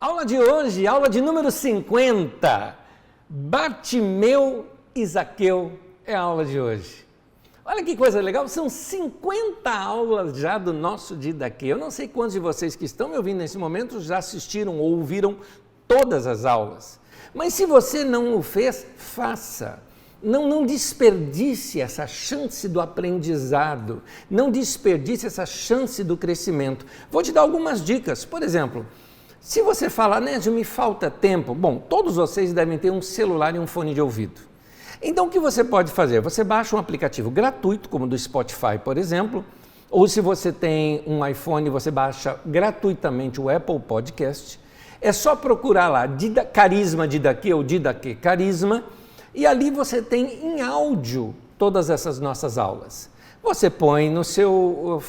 Aula de hoje, aula de número 50. Bartimeu e Zaqueu é a aula de hoje. Olha que coisa legal, são 50 aulas já do nosso Didaquê. Eu não sei quantos de vocês que estão me ouvindo nesse momento já assistiram ou ouviram todas as aulas. Mas se você não o fez, faça. Não desperdice essa chance do aprendizado, não desperdice essa chance do crescimento. Vou te dar algumas dicas. Por exemplo, se você fala, Nésio, me falta tempo. Bom, todos vocês devem ter um celular e um fone de ouvido. Então, o que você pode fazer? Você baixa um aplicativo gratuito, como do Spotify, por exemplo, ou se você tem um iPhone, você baixa gratuitamente o Apple Podcast. É só procurar lá Carisma Didaquê ou Didaquê Carisma, e ali você tem em áudio todas essas nossas aulas. Você põe no seu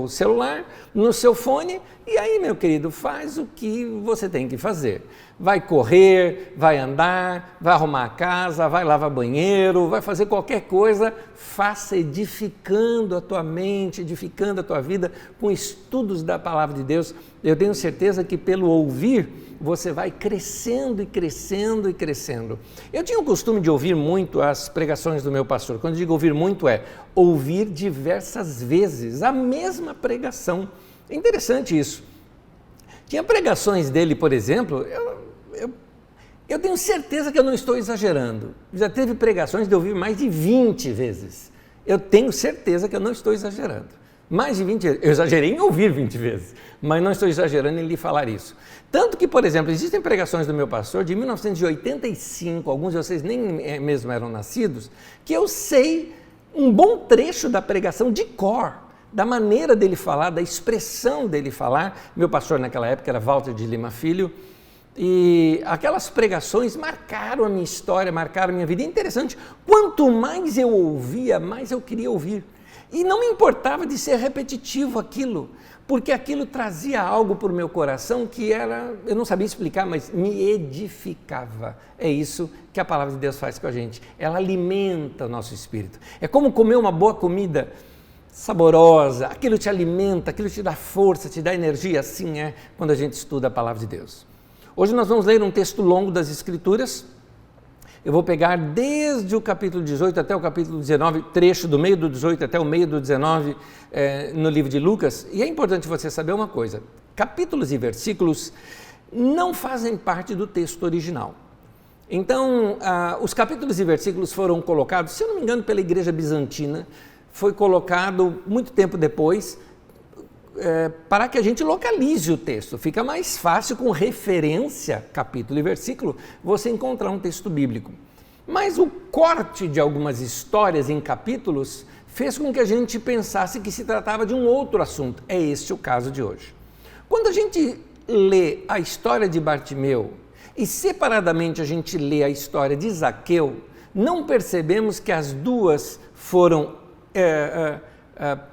celular, no seu fone, e aí, meu querido, faz o que você tem que fazer. Vai correr, vai andar, vai arrumar a casa, vai lavar banheiro, vai fazer qualquer coisa, faça edificando a tua mente, edificando a tua vida com estudos da Palavra de Deus. Eu tenho certeza que pelo ouvir, você vai crescendo e crescendo e crescendo. Eu tinha o costume de ouvir muito as pregações do meu pastor. Quando eu digo ouvir muito, é ouvir diversas vezes a mesma pregação. É interessante isso. Tinha pregações dele, por exemplo, eu tenho certeza que eu não estou exagerando. Já teve pregações de ouvir mais de 20 vezes. Eu tenho certeza que eu não estou exagerando. Mais de 20 vezes. Eu exagerei em ouvir 20 vezes, mas não estou exagerando em lhe falar isso. Tanto que, por exemplo, existem pregações do meu pastor de 1985, alguns de vocês nem mesmo eram nascidos, que eu sei um bom trecho da pregação de cor, da maneira dele falar, da expressão dele falar. Meu pastor naquela época era Walter de Lima Filho, e aquelas pregações marcaram a minha história, marcaram a minha vida. É interessante, quanto mais eu ouvia, mais eu queria ouvir. E não me importava de ser repetitivo aquilo, porque aquilo trazia algo para o meu coração que era, eu não sabia explicar, mas me edificava. É isso que a palavra de Deus faz com a gente. Ela alimenta o nosso espírito. É como comer uma boa comida saborosa, aquilo te alimenta, aquilo te dá força, te dá energia. Assim é quando a gente estuda a palavra de Deus. Hoje nós vamos ler um texto longo das Escrituras. Eu vou pegar desde o capítulo 18 até o capítulo 19, trecho do meio do 18 até o meio do 19 no livro de Lucas. E é importante você saber uma coisa, capítulos e versículos não fazem parte do texto original. Então, os capítulos e versículos foram colocados, se eu não me engano, pela igreja bizantina, foi colocado muito tempo depois, para que a gente localize o texto. Fica mais fácil com referência, capítulo e versículo, você encontrar um texto bíblico. Mas o corte de algumas histórias em capítulos fez com que a gente pensasse que se tratava de um outro assunto. É este o caso de hoje. Quando a gente lê a história de Bartimeu e separadamente a gente lê a história de Zaqueu, não percebemos que as duas foram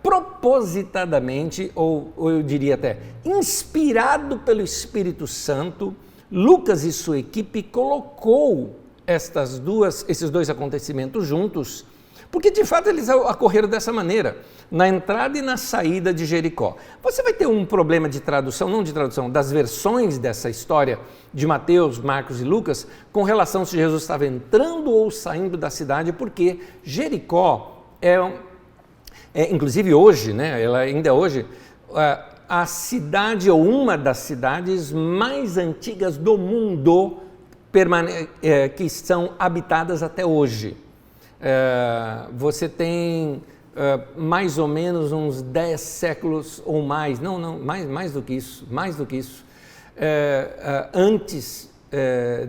propositadamente, ou eu diria até, inspirado pelo Espírito Santo, Lucas e sua equipe colocou esses dois acontecimentos juntos, porque de fato eles ocorreram dessa maneira, na entrada e na saída de Jericó. Você vai ter um problema de tradução, não de tradução, das versões dessa história de Mateus, Marcos e Lucas, com relação se Jesus estava entrando ou saindo da cidade, porque Jericó inclusive hoje, ela ainda é hoje, a cidade ou uma das cidades mais antigas do mundo que são habitadas até hoje. Você tem mais ou menos uns 10 séculos ou mais, mais do que isso, antes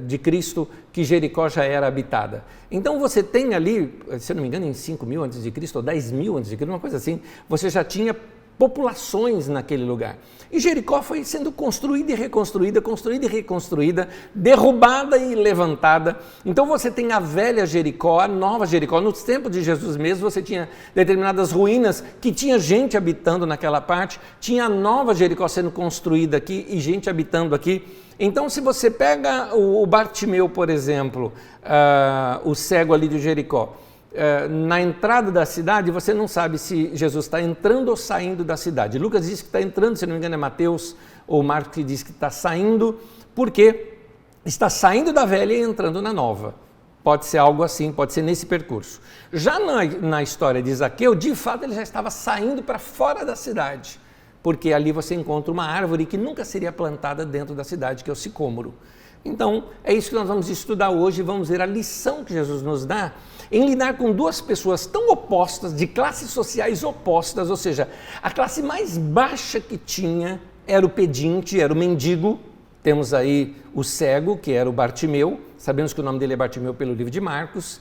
de Cristo, que Jericó já era habitada. Então você tem ali, se eu não me engano, em 5.000 a.C. ou 10.000 a.C., uma coisa assim, você já tinha populações naquele lugar. E Jericó foi sendo construída e reconstruída, derrubada e levantada. Então você tem a velha Jericó, a nova Jericó. Nos tempos de Jesus mesmo, você tinha determinadas ruínas que tinha gente habitando naquela parte, tinha a nova Jericó sendo construída aqui e gente habitando aqui. Então, se você pega o Bartimeu, por exemplo, o cego ali de Jericó, na entrada da cidade, você não sabe se Jesus está entrando ou saindo da cidade. Lucas diz que está entrando, se não me engano é Mateus ou Marcos que diz que está saindo, porque está saindo da velha e entrando na nova. Pode ser algo assim, pode ser nesse percurso. Já na história de Zaqueu, de fato ele já estava saindo para fora da cidade, porque ali você encontra uma árvore que nunca seria plantada dentro da cidade, que é o sicômoro. Então, é isso que nós vamos estudar hoje, vamos ver a lição que Jesus nos dá em lidar com duas pessoas tão opostas, de classes sociais opostas, ou seja, a classe mais baixa que tinha era o pedinte, era o mendigo. Temos aí o cego, que era o Bartimeu, sabemos que o nome dele é Bartimeu pelo livro de Marcos,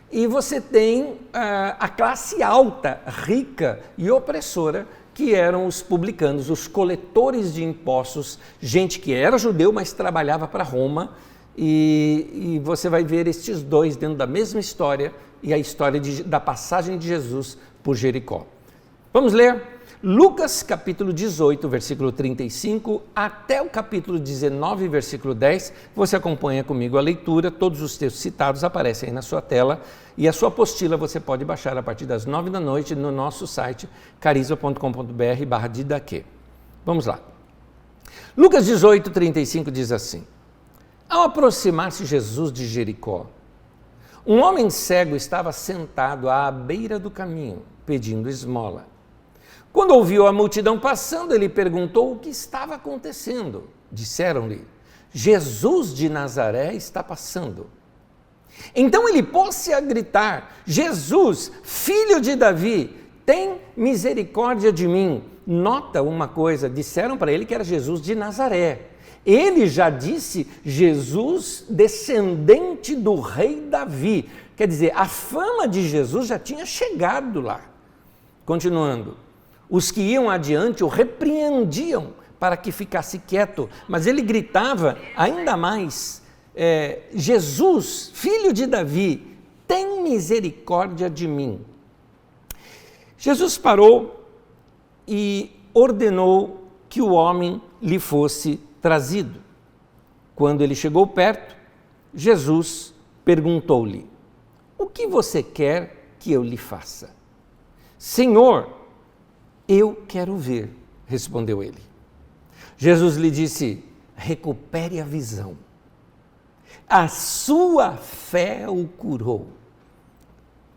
e você tem a classe alta, rica e opressora, que eram os publicanos, os coletores de impostos, gente que era judeu, mas trabalhava para Roma, e você vai ver estes dois dentro da mesma história, e a história da passagem de Jesus por Jericó. Vamos ler Lucas capítulo 18, versículo 35, até o capítulo 19, versículo 10, você acompanha comigo a leitura, todos os textos citados aparecem aí na sua tela, e a sua apostila você pode baixar a partir das 9 da noite no nosso site carisma.com.br/didaquê. Vamos lá. Lucas 18, 35 diz assim: Ao aproximar-se Jesus de Jericó, um homem cego estava sentado à beira do caminho, pedindo esmola. Quando ouviu a multidão passando, ele perguntou o que estava acontecendo. Disseram-lhe: Jesus de Nazaré está passando. Então ele pôs-se a gritar: Jesus, filho de Davi, tem misericórdia de mim. Nota uma coisa, disseram para ele que era Jesus de Nazaré. Ele já disse Jesus, descendente do rei Davi. Quer dizer, a fama de Jesus já tinha chegado lá. Continuando, os que iam adiante o repreendiam para que ficasse quieto, mas ele gritava ainda mais: Jesus, filho de Davi, tem misericórdia de mim. Jesus parou e ordenou que o homem lhe fosse trazido. Quando ele chegou perto, Jesus perguntou-lhe: O que você quer que eu lhe faça? Senhor, eu quero ver, respondeu ele. Jesus lhe disse: recupere a visão. A sua fé o curou.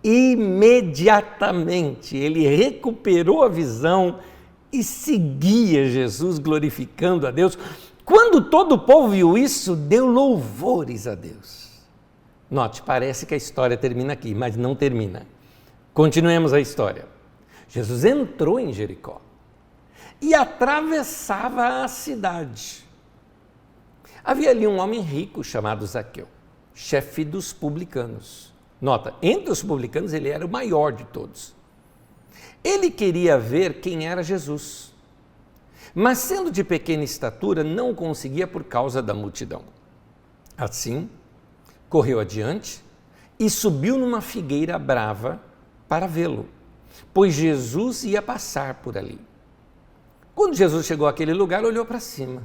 Imediatamente ele recuperou a visão e seguia Jesus, glorificando a Deus. Quando todo o povo viu isso, deu louvores a Deus. Note, parece que a história termina aqui, mas não termina. Continuemos a história. Jesus entrou em Jericó e atravessava a cidade. Havia ali um homem rico chamado Zaqueu, chefe dos publicanos. Nota, entre os publicanos ele era o maior de todos. Ele queria ver quem era Jesus, mas sendo de pequena estatura não o conseguia por causa da multidão. Assim, correu adiante e subiu numa figueira brava para vê-lo, pois Jesus ia passar por ali. Quando Jesus chegou àquele lugar, olhou para cima.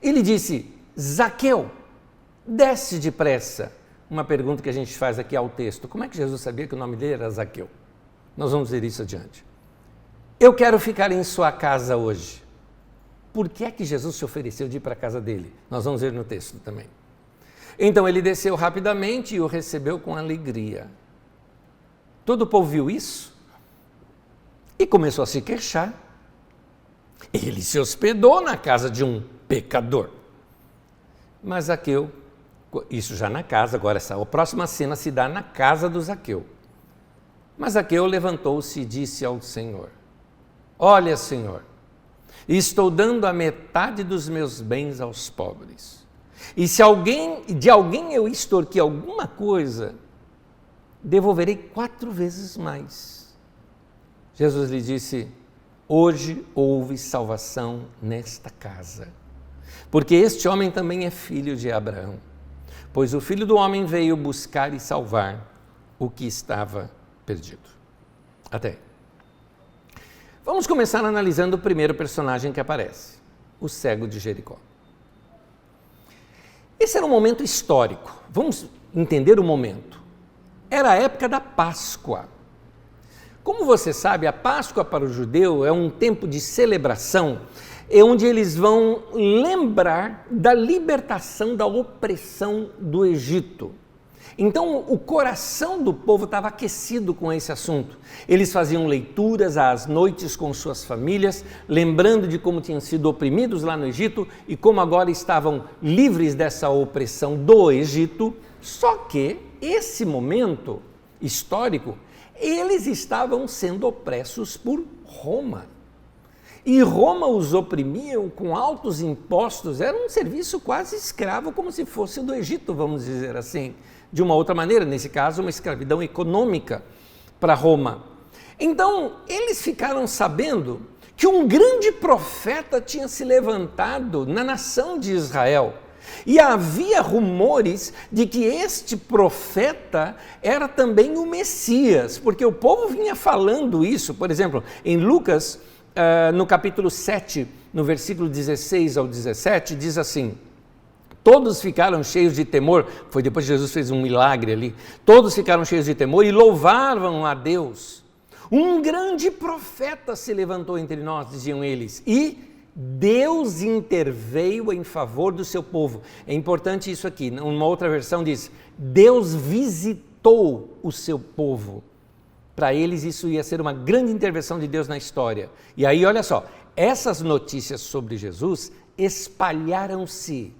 Ele disse: Zaqueu, desce depressa. Uma pergunta que a gente faz aqui ao texto: como é que Jesus sabia que o nome dele era Zaqueu? Nós vamos ver isso adiante. Eu quero ficar em sua casa hoje. Por que é que Jesus se ofereceu de ir para a casa dele? Nós vamos ver no texto também. Então ele desceu rapidamente e o recebeu com alegria. Todo o povo viu isso e começou a se queixar. Ele se hospedou na casa de um pecador. Mas Zaqueu, isso já na casa, agora a próxima cena se dá na casa do Zaqueu. Mas Zaqueu levantou-se e disse ao Senhor: Olha, Senhor, estou dando a metade dos meus bens aos pobres. E se de alguém eu extorquir alguma coisa, devolverei 4 vezes mais. Jesus lhe disse: Hoje houve salvação nesta casa, porque este homem também é filho de Abraão, pois o Filho do Homem veio buscar e salvar o que estava perdido. Até aí. Vamos começar analisando o primeiro personagem que aparece, o cego de Jericó. Esse era um momento histórico. Vamos entender o momento. Era a época da Páscoa. Como você sabe, a Páscoa para o judeu é um tempo de celebração é onde eles vão lembrar da libertação da opressão do Egito. Então, o coração do povo estava aquecido com esse assunto. Eles faziam leituras às noites com suas famílias, lembrando de como tinham sido oprimidos lá no Egito e como agora estavam livres dessa opressão do Egito. Só que, esse momento histórico, eles estavam sendo opressos por Roma. E Roma os oprimiam com altos impostos, era um serviço quase escravo, como se fosse do Egito, vamos dizer assim. De uma outra maneira, nesse caso, uma escravidão econômica para Roma. Então, eles ficaram sabendo que um grande profeta tinha se levantado na nação de Israel. E havia rumores de que este profeta era também o Messias, porque o povo vinha falando isso. Por exemplo, em Lucas, no capítulo 7, no versículo 16 ao 17, diz assim: todos ficaram cheios de temor, foi depois que Jesus fez um milagre ali, todos ficaram cheios de temor e louvavam a Deus. Um grande profeta se levantou entre nós, diziam eles, e Deus interveio em favor do seu povo. É importante isso aqui, uma outra versão diz, Deus visitou o seu povo. Para eles isso ia ser uma grande intervenção de Deus na história. E aí olha só, essas notícias sobre Jesus espalharam-se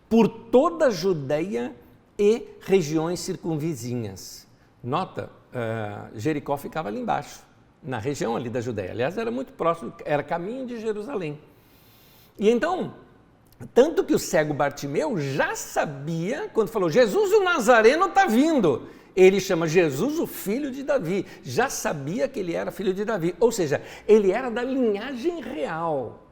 por toda a Judéia e regiões circunvizinhas. Nota, Jericó ficava ali embaixo, na região ali da Judéia. Aliás, era muito próximo, era caminho de Jerusalém. E então, tanto que o cego Bartimeu já sabia, quando falou, Jesus o Nazareno está vindo. Ele chama Jesus o filho de Davi. Já sabia que ele era filho de Davi. Ou seja, ele era da linhagem real.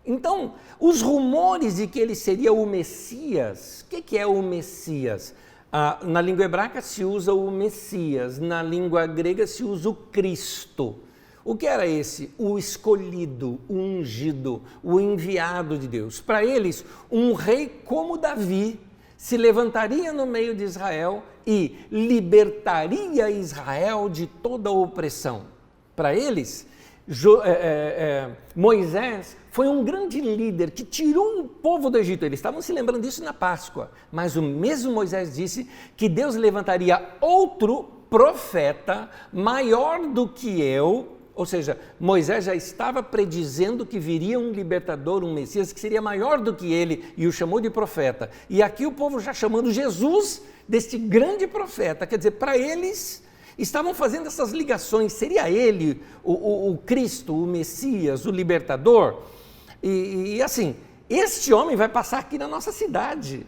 Então, os rumores de que ele seria o Messias, o que é o Messias? Na língua hebraica se usa o Messias, na língua grega se usa o Cristo. O que era esse? O escolhido, o ungido, o enviado de Deus. Para eles, um rei como Davi se levantaria no meio de Israel e libertaria Israel de toda a opressão. Para eles, Moisés foi um grande líder que tirou o povo do Egito. Eles estavam se lembrando disso na Páscoa, mas o mesmo Moisés disse que Deus levantaria outro profeta maior do que eu. Ou seja, Moisés já estava predizendo que viria um libertador, um Messias, que seria maior do que ele, e o chamou de profeta. E aqui o povo já chamando Jesus deste grande profeta. Quer dizer, para eles, estavam fazendo essas ligações. Seria ele o Cristo, o Messias, o libertador? E assim, este homem vai passar aqui na nossa cidade.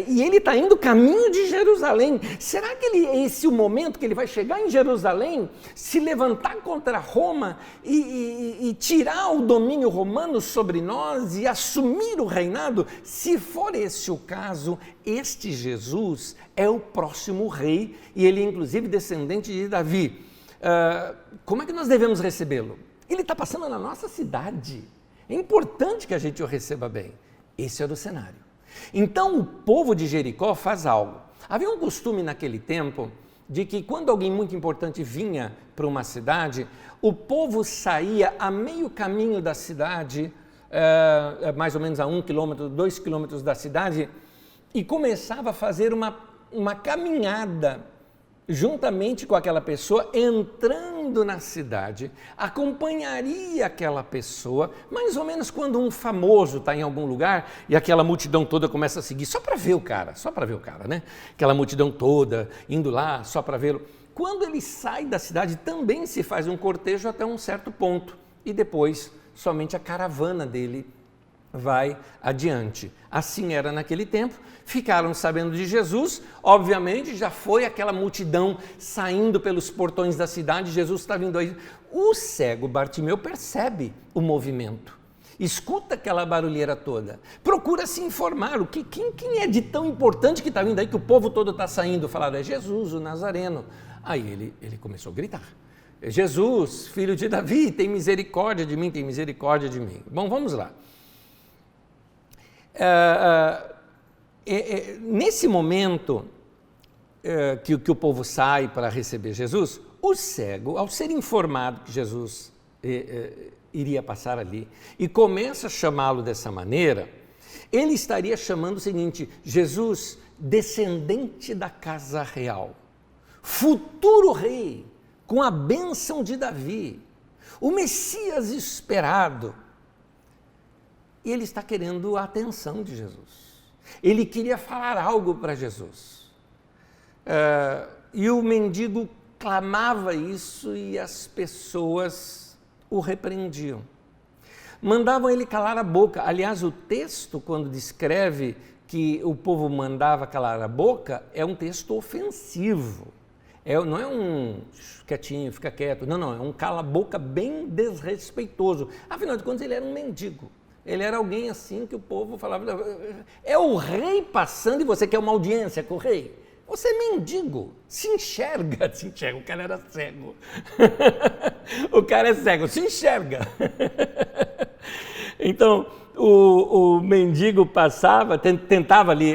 E ele está indo caminho de Jerusalém. Será que esse é o momento que ele vai chegar em Jerusalém, se levantar contra Roma e tirar o domínio romano sobre nós e assumir o reinado? Se for esse o caso, este Jesus é o próximo rei e ele é inclusive descendente de Davi. Como é que nós devemos recebê-lo? Ele está passando na nossa cidade. É importante que a gente o receba bem. Esse era o cenário. Então o povo de Jericó faz algo. Havia um costume naquele tempo de que quando alguém muito importante vinha para uma cidade, o povo saía a meio caminho da cidade, mais ou menos a 1 quilômetro, 2 quilômetros da cidade, e começava a fazer uma caminhada juntamente com aquela pessoa, entrando na cidade, acompanharia aquela pessoa, mais ou menos quando um famoso está em algum lugar e aquela multidão toda começa a seguir, só para ver o cara, né? Aquela multidão toda indo lá só para vê-lo. Quando ele sai da cidade, também se faz um cortejo até um certo ponto e depois somente a caravana dele vai adiante. Assim era naquele tempo, ficaram sabendo de Jesus, obviamente já foi aquela multidão saindo pelos portões da cidade, Jesus está vindo aí. O cego Bartimeu percebe o movimento, escuta aquela barulheira toda, procura se informar, quem é de tão importante que está vindo aí que o povo todo está saindo, falaram, é Jesus, o Nazareno. Aí ele começou a gritar, Jesus, filho de Davi, tem misericórdia de mim, tem misericórdia de mim. Bom, vamos lá. Nesse momento que o povo sai para receber Jesus, o cego, ao ser informado que Jesus iria passar ali, e começa a chamá-lo dessa maneira, ele estaria chamando o seguinte: Jesus, descendente da casa real, futuro rei, com a bênção de Davi, o Messias esperado. E ele está querendo a atenção de Jesus. Ele queria falar algo para Jesus. E o mendigo clamava isso e as pessoas o repreendiam. Mandavam ele calar a boca. Aliás, o texto, quando descreve que o povo mandava calar a boca, é um texto ofensivo. Não é um quietinho, fica quieto. Não, é um cala-boca bem desrespeitoso. Afinal de contas, ele era um mendigo. Ele era alguém assim que o povo falava: é o rei passando e você quer uma audiência com o rei? Você é mendigo, se enxerga, o cara era cego. O cara é cego, se enxerga. Então, o mendigo passava, tentava ali,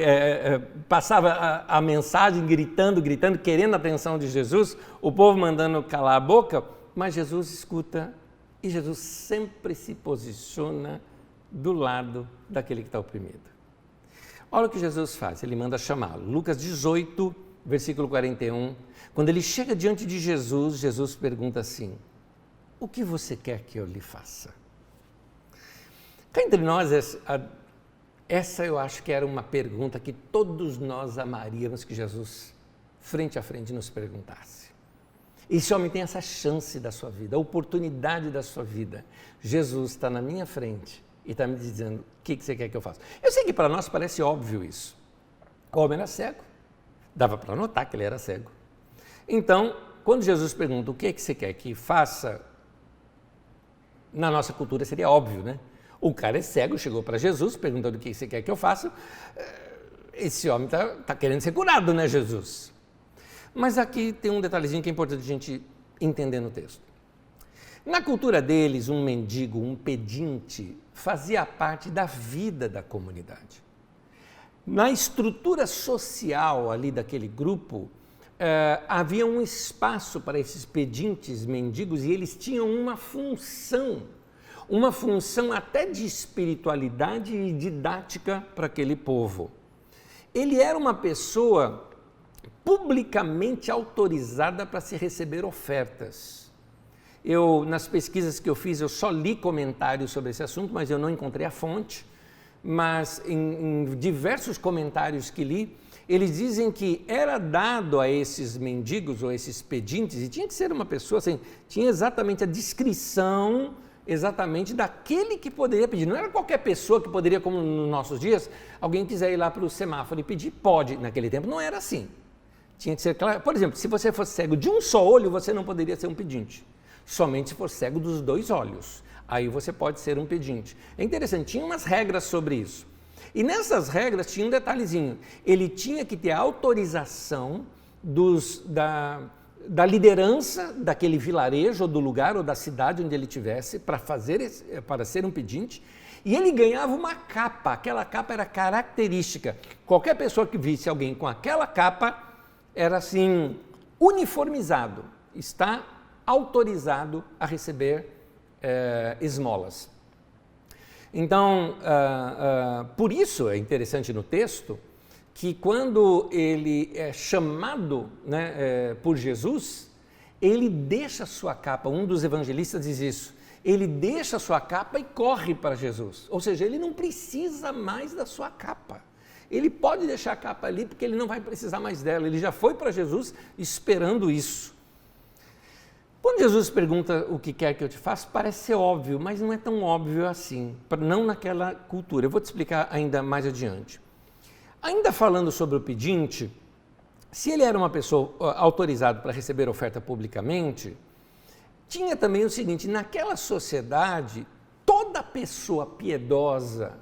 passava a mensagem gritando, querendo a atenção de Jesus, o povo mandando calar a boca, mas Jesus escuta e Jesus sempre se posiciona do lado daquele que está oprimido. Olha o que Jesus faz, ele manda chamá-lo. Lucas 18, versículo 41, quando ele chega diante de Jesus, Jesus pergunta assim: o que você quer que eu lhe faça? Cá entre nós, essa eu acho que era uma pergunta que todos nós amaríamos que Jesus, frente a frente, nos perguntasse. Esse homem tem essa chance da sua vida, a oportunidade da sua vida. Jesus está na minha frente e está me dizendo: o que você quer que eu faça? Eu sei que para nós parece óbvio isso. O homem era cego, dava para notar que ele era cego. Então, quando Jesus pergunta: o que você quer que faça? Na nossa cultura seria óbvio, né? O cara é cego, chegou para Jesus perguntando: o que você quer que eu faça? Esse homem está querendo ser curado, né, Jesus? Mas aqui tem um detalhezinho que é importante a gente entender no texto. Na cultura deles, um mendigo, um pedinte, fazia parte da vida da comunidade. Na estrutura social ali daquele grupo, havia um espaço para esses pedintes, mendigos, e eles tinham uma função até de espiritualidade e didática para aquele povo. Ele era uma pessoa publicamente autorizada para se receber ofertas. Nas pesquisas que eu fiz, eu só li comentários sobre esse assunto, mas eu não encontrei a fonte. Mas em diversos comentários que li, eles dizem que era dado a esses mendigos ou esses pedintes, e tinha que ser uma pessoa assim, tinha exatamente a descrição exatamente daquele que poderia pedir. Não era qualquer pessoa que poderia, como nos nossos dias, alguém quiser ir lá para o semáforo e pedir, pode. Naquele tempo não era assim. Tinha que ser claro. Por exemplo, se você fosse cego de um só olho, você não poderia ser um pedinte. Somente se for cego dos dois olhos. Aí você pode ser um pedinte. É interessante, tinha umas regras sobre isso. E nessas regras tinha um detalhezinho. Ele tinha que ter a autorização da liderança daquele vilarejo ou do lugar ou da cidade onde ele estivesse para ser um pedinte. E ele ganhava uma capa. Aquela capa era característica. Qualquer pessoa que visse alguém com aquela capa era assim, uniformizado. Está autorizado a receber esmolas. Então, por isso é interessante no texto que quando ele é chamado, né, por Jesus, ele deixa a sua capa. Um dos evangelistas diz isso. Ele deixa a sua capa e corre para Jesus. Ou seja, ele não precisa mais da sua capa. Ele pode deixar a capa ali porque ele não vai precisar mais dela. Ele já foi para Jesus esperando isso. Quando Jesus pergunta o que quer que eu te faça, parece ser óbvio, mas não é tão óbvio assim, não naquela cultura. Eu vou te explicar ainda mais adiante. Ainda falando sobre o pedinte, se ele era uma pessoa autorizada para receber oferta publicamente, tinha também o seguinte: naquela sociedade, toda pessoa piedosa,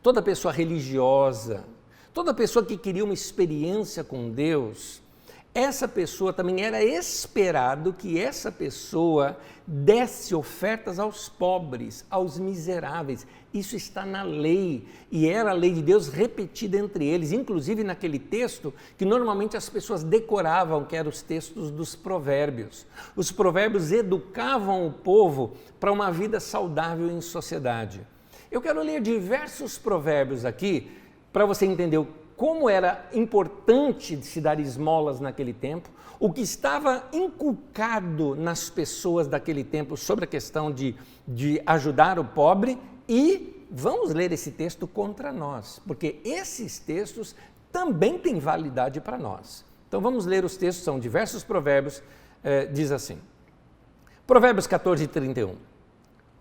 toda pessoa religiosa, toda pessoa que queria uma experiência com Deus, essa pessoa também era esperado que essa pessoa desse ofertas aos pobres, aos miseráveis. Isso está na lei, e era a lei de Deus repetida entre eles, inclusive naquele texto que normalmente as pessoas decoravam, que eram os textos dos provérbios. Os provérbios educavam o povo para uma vida saudável em sociedade. Eu quero ler diversos provérbios aqui para você entender como era importante se dar esmolas naquele tempo, o que estava inculcado nas pessoas daquele tempo sobre a questão de ajudar o pobre, e vamos ler esse texto contra nós, porque esses textos também têm validade para nós. Então vamos ler os textos, são diversos provérbios, diz assim, Provérbios 14:31,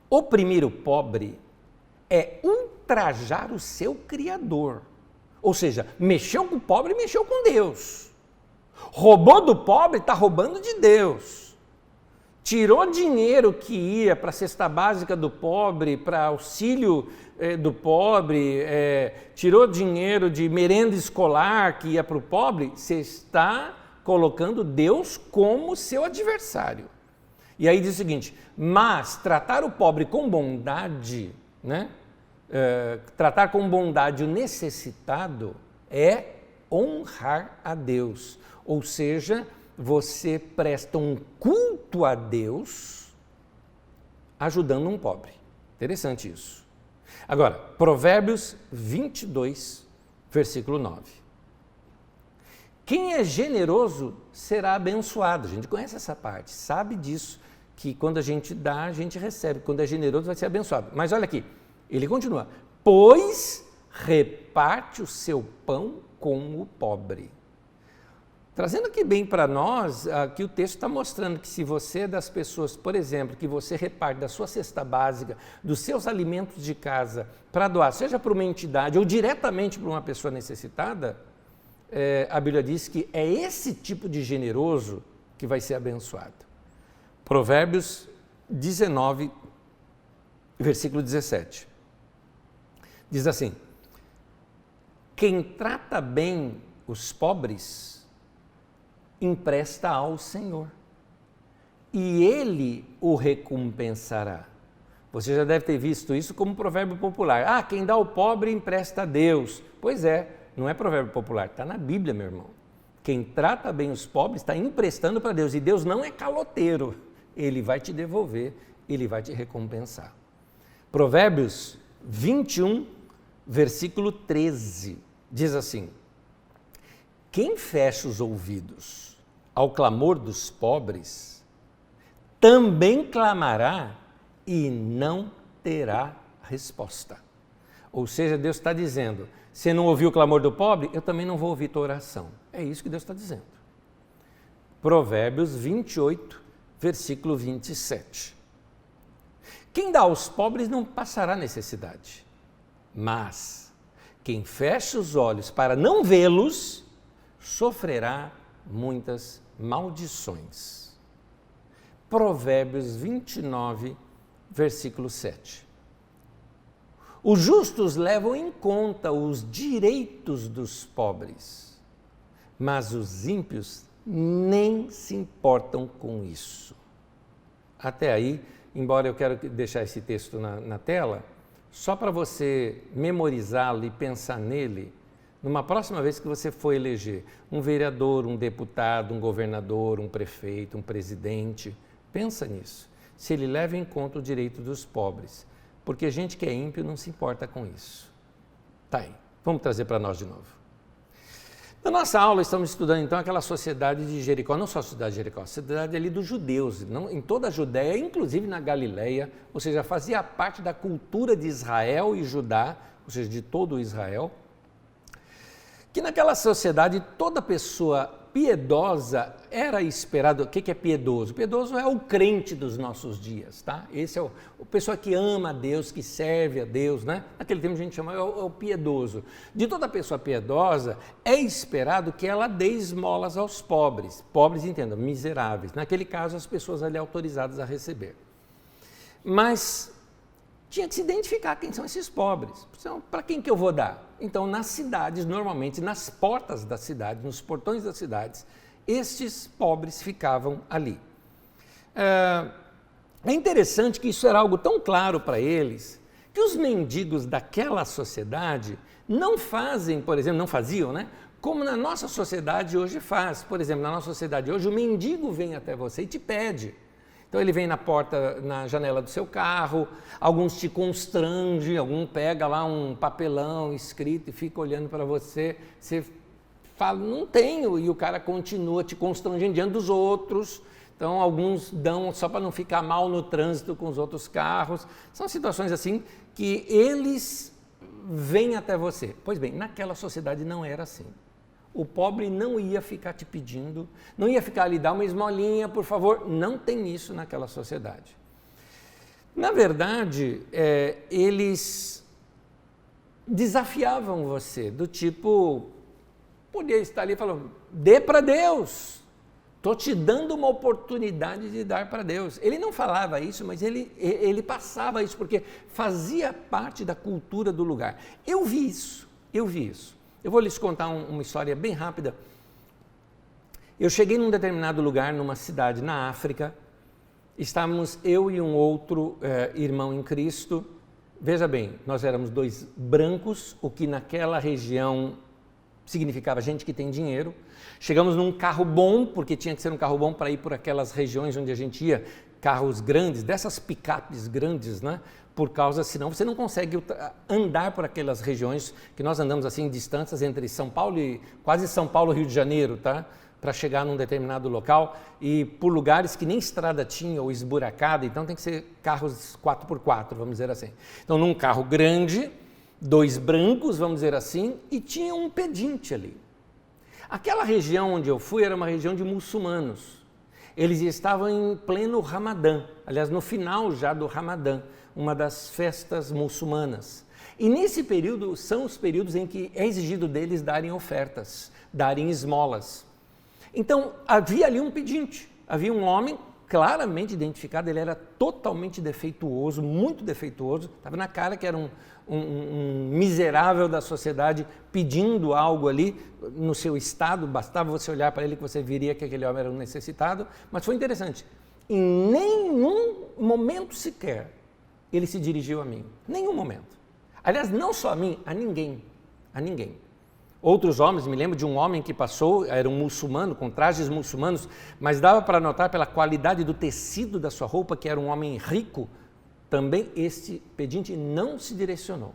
oprimir o pobre é ultrajar o seu Criador. Ou seja, mexeu com o pobre, mexeu com Deus. Roubou do pobre, está roubando de Deus. Tirou dinheiro que ia para a cesta básica do pobre, para auxílio do pobre, tirou dinheiro de merenda escolar que ia para o pobre, você está colocando Deus como seu adversário. E aí diz o seguinte, mas tratar o pobre com bondade, né? Tratar com bondade o necessitado é honrar a Deus, ou seja, você presta um culto a Deus ajudando um pobre. Interessante isso. Agora, Provérbios 22, versículo 9. Quem é generoso será abençoado. A gente conhece essa parte, sabe disso, que quando a gente dá, a gente recebe. Quando é generoso, vai ser abençoado. Mas olha aqui, ele continua, pois reparte o seu pão com o pobre. Trazendo aqui bem para nós, aqui o texto está mostrando que se você é das pessoas, por exemplo, que você reparte da sua cesta básica, dos seus alimentos de casa, para doar, seja para uma entidade ou diretamente para uma pessoa necessitada, a Bíblia diz que é esse tipo de generoso que vai ser abençoado. Provérbios 19, versículo 17. Diz assim, quem trata bem os pobres, empresta ao Senhor, e Ele o recompensará. Você já deve ter visto isso como provérbio popular. Quem dá ao pobre empresta a Deus. Pois é, não é provérbio popular, está na Bíblia, meu irmão. Quem trata bem os pobres está emprestando para Deus, e Deus não é caloteiro. Ele vai te devolver, Ele vai te recompensar. Provérbios 21, versículo 13, diz assim, quem fecha os ouvidos ao clamor dos pobres, também clamará e não terá resposta. Ou seja, Deus está dizendo, você não ouviu o clamor do pobre, eu também não vou ouvir tua oração. É isso que Deus está dizendo. Provérbios 28, versículo 27. Quem dá aos pobres não passará necessidade, mas quem fecha os olhos para não vê-los, sofrerá muitas maldições. Provérbios 29, versículo 7. Os justos levam em conta os direitos dos pobres, mas os ímpios nem se importam com isso. Até aí, embora eu quero deixar esse texto na tela, só para você memorizá-lo e pensar nele, numa próxima vez que você for eleger um vereador, um deputado, um governador, um prefeito, um presidente, pensa nisso. Se ele leva em conta o direito dos pobres, porque gente que é ímpio não se importa com isso. Tá aí, vamos trazer para nós de novo. Na nossa aula estamos estudando então aquela sociedade de Jericó, não só a cidade de Jericó, a cidade ali dos judeus, não, em toda a Judéia, inclusive na Galileia, ou seja, fazia parte da cultura de Israel e Judá, ou seja, de todo Israel, que naquela sociedade toda pessoa piedosa era esperado. O que é piedoso? Piedoso é o crente dos nossos dias, tá? Esse é o pessoa que ama a Deus, que serve a Deus, né? Naquele tempo a gente chama o piedoso. De toda pessoa piedosa é esperado que ela dê esmolas aos pobres. Pobres, entendam, miseráveis. Naquele caso, as pessoas ali autorizadas a receber. Mas tinha que se identificar quem são esses pobres. Então, para quem que eu vou dar? Então, nas cidades, normalmente, nas portas das cidades, nos portões das cidades, estes pobres ficavam ali. É interessante que isso era algo tão claro para eles, que os mendigos daquela sociedade não fazem, por exemplo, não faziam, né? Como na nossa sociedade hoje faz. Por exemplo, na nossa sociedade hoje, o mendigo vem até você e te pede. Então ele vem na porta, na janela do seu carro, alguns te constrangem, algum pega lá um papelão escrito e fica olhando para você, você fala, não tenho, e o cara continua te constrangendo diante dos outros. Então alguns dão só para não ficar mal no trânsito com os outros carros. São situações assim que eles vêm até você. Pois bem, naquela sociedade não era assim. O pobre não ia ficar te pedindo, não ia ficar ali, dá uma esmolinha, por favor. Não tem isso naquela sociedade. Na verdade, eles desafiavam você, do tipo, podia estar ali falando, dê para Deus, estou te dando uma oportunidade de dar para Deus. Ele não falava isso, mas ele passava isso, porque fazia parte da cultura do lugar. Eu vi isso. Eu vou lhes contar uma história bem rápida. Eu cheguei num determinado lugar, numa cidade na África, estávamos eu e um outro irmão em Cristo. Veja bem, nós éramos dois brancos, o que naquela região significava gente que tem dinheiro. Chegamos num carro bom, porque tinha que ser um carro bom para ir por aquelas regiões onde a gente ia, carros grandes, dessas picapes grandes, né? Por causa, senão você não consegue andar por aquelas regiões que nós andamos assim, em distâncias entre São Paulo e quase São Paulo e Rio de Janeiro, tá? Para chegar num determinado local e por lugares que nem estrada tinha ou esburacada, então tem que ser carros 4x4, vamos dizer assim. Então num carro grande, dois brancos, vamos dizer assim, e tinha um pedinte ali. Aquela região onde eu fui era uma região de muçulmanos. Eles estavam em pleno Ramadã, aliás, no final já do Ramadã, uma das festas muçulmanas. E nesse período são os períodos em que é exigido deles darem ofertas, darem esmolas. Então havia ali um pedinte, havia um homem claramente identificado, ele era totalmente defeituoso, muito defeituoso, estava na cara que era um miserável da sociedade pedindo algo ali no seu estado, bastava você olhar para ele que você viria que aquele homem era um necessitado, mas foi interessante, em nenhum momento sequer ele se dirigiu a mim, nenhum momento. Aliás, não só a mim, a ninguém. Outros homens, me lembro de um homem que passou, era um muçulmano, com trajes muçulmanos, mas dava para notar pela qualidade do tecido da sua roupa que era um homem rico. Também este pedinte não se direcionou,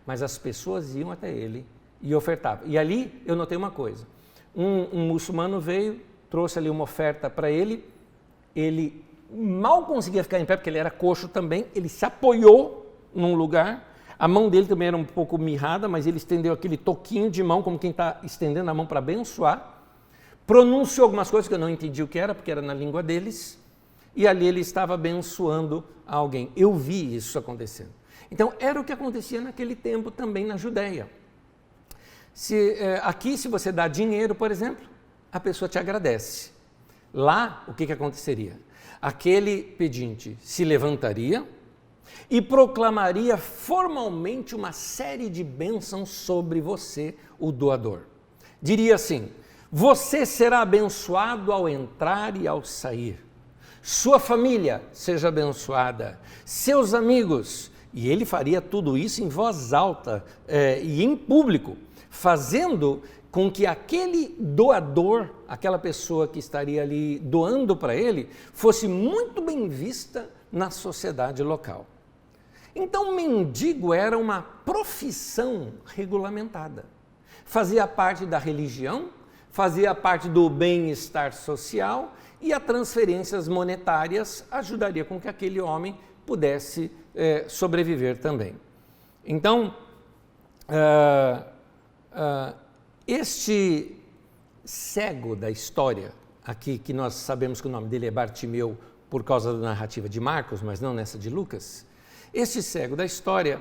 mas as pessoas iam até ele e ofertavam. E ali eu notei uma coisa, um muçulmano veio, trouxe ali uma oferta para ele mal conseguia ficar em pé, porque ele era coxo também, ele se apoiou num lugar, a mão dele também era um pouco mirrada, mas ele estendeu aquele toquinho de mão, como quem está estendendo a mão para abençoar, pronunciou algumas coisas que eu não entendi o que era, porque era na língua deles, e ali ele estava abençoando alguém. Eu vi isso acontecendo. Então, era o que acontecia naquele tempo também na Judéia. Aqui, se você dá dinheiro, por exemplo, a pessoa te agradece. Lá, o que aconteceria? Aquele pedinte se levantaria e proclamaria formalmente uma série de bênçãos sobre você, o doador. Diria assim, você será abençoado ao entrar e ao sair. Sua família seja abençoada, seus amigos. E ele faria tudo isso em voz alta e em público, fazendo com que aquele doador, aquela pessoa que estaria ali doando para ele, fosse muito bem vista na sociedade local. Então, mendigo era uma profissão regulamentada. Fazia parte da religião, fazia parte do bem-estar social e as transferências monetárias ajudaria com que aquele homem pudesse sobreviver também. Então, este cego da história, aqui que nós sabemos que o nome dele é Bartimeu por causa da narrativa de Marcos, mas não nessa de Lucas, este cego da história,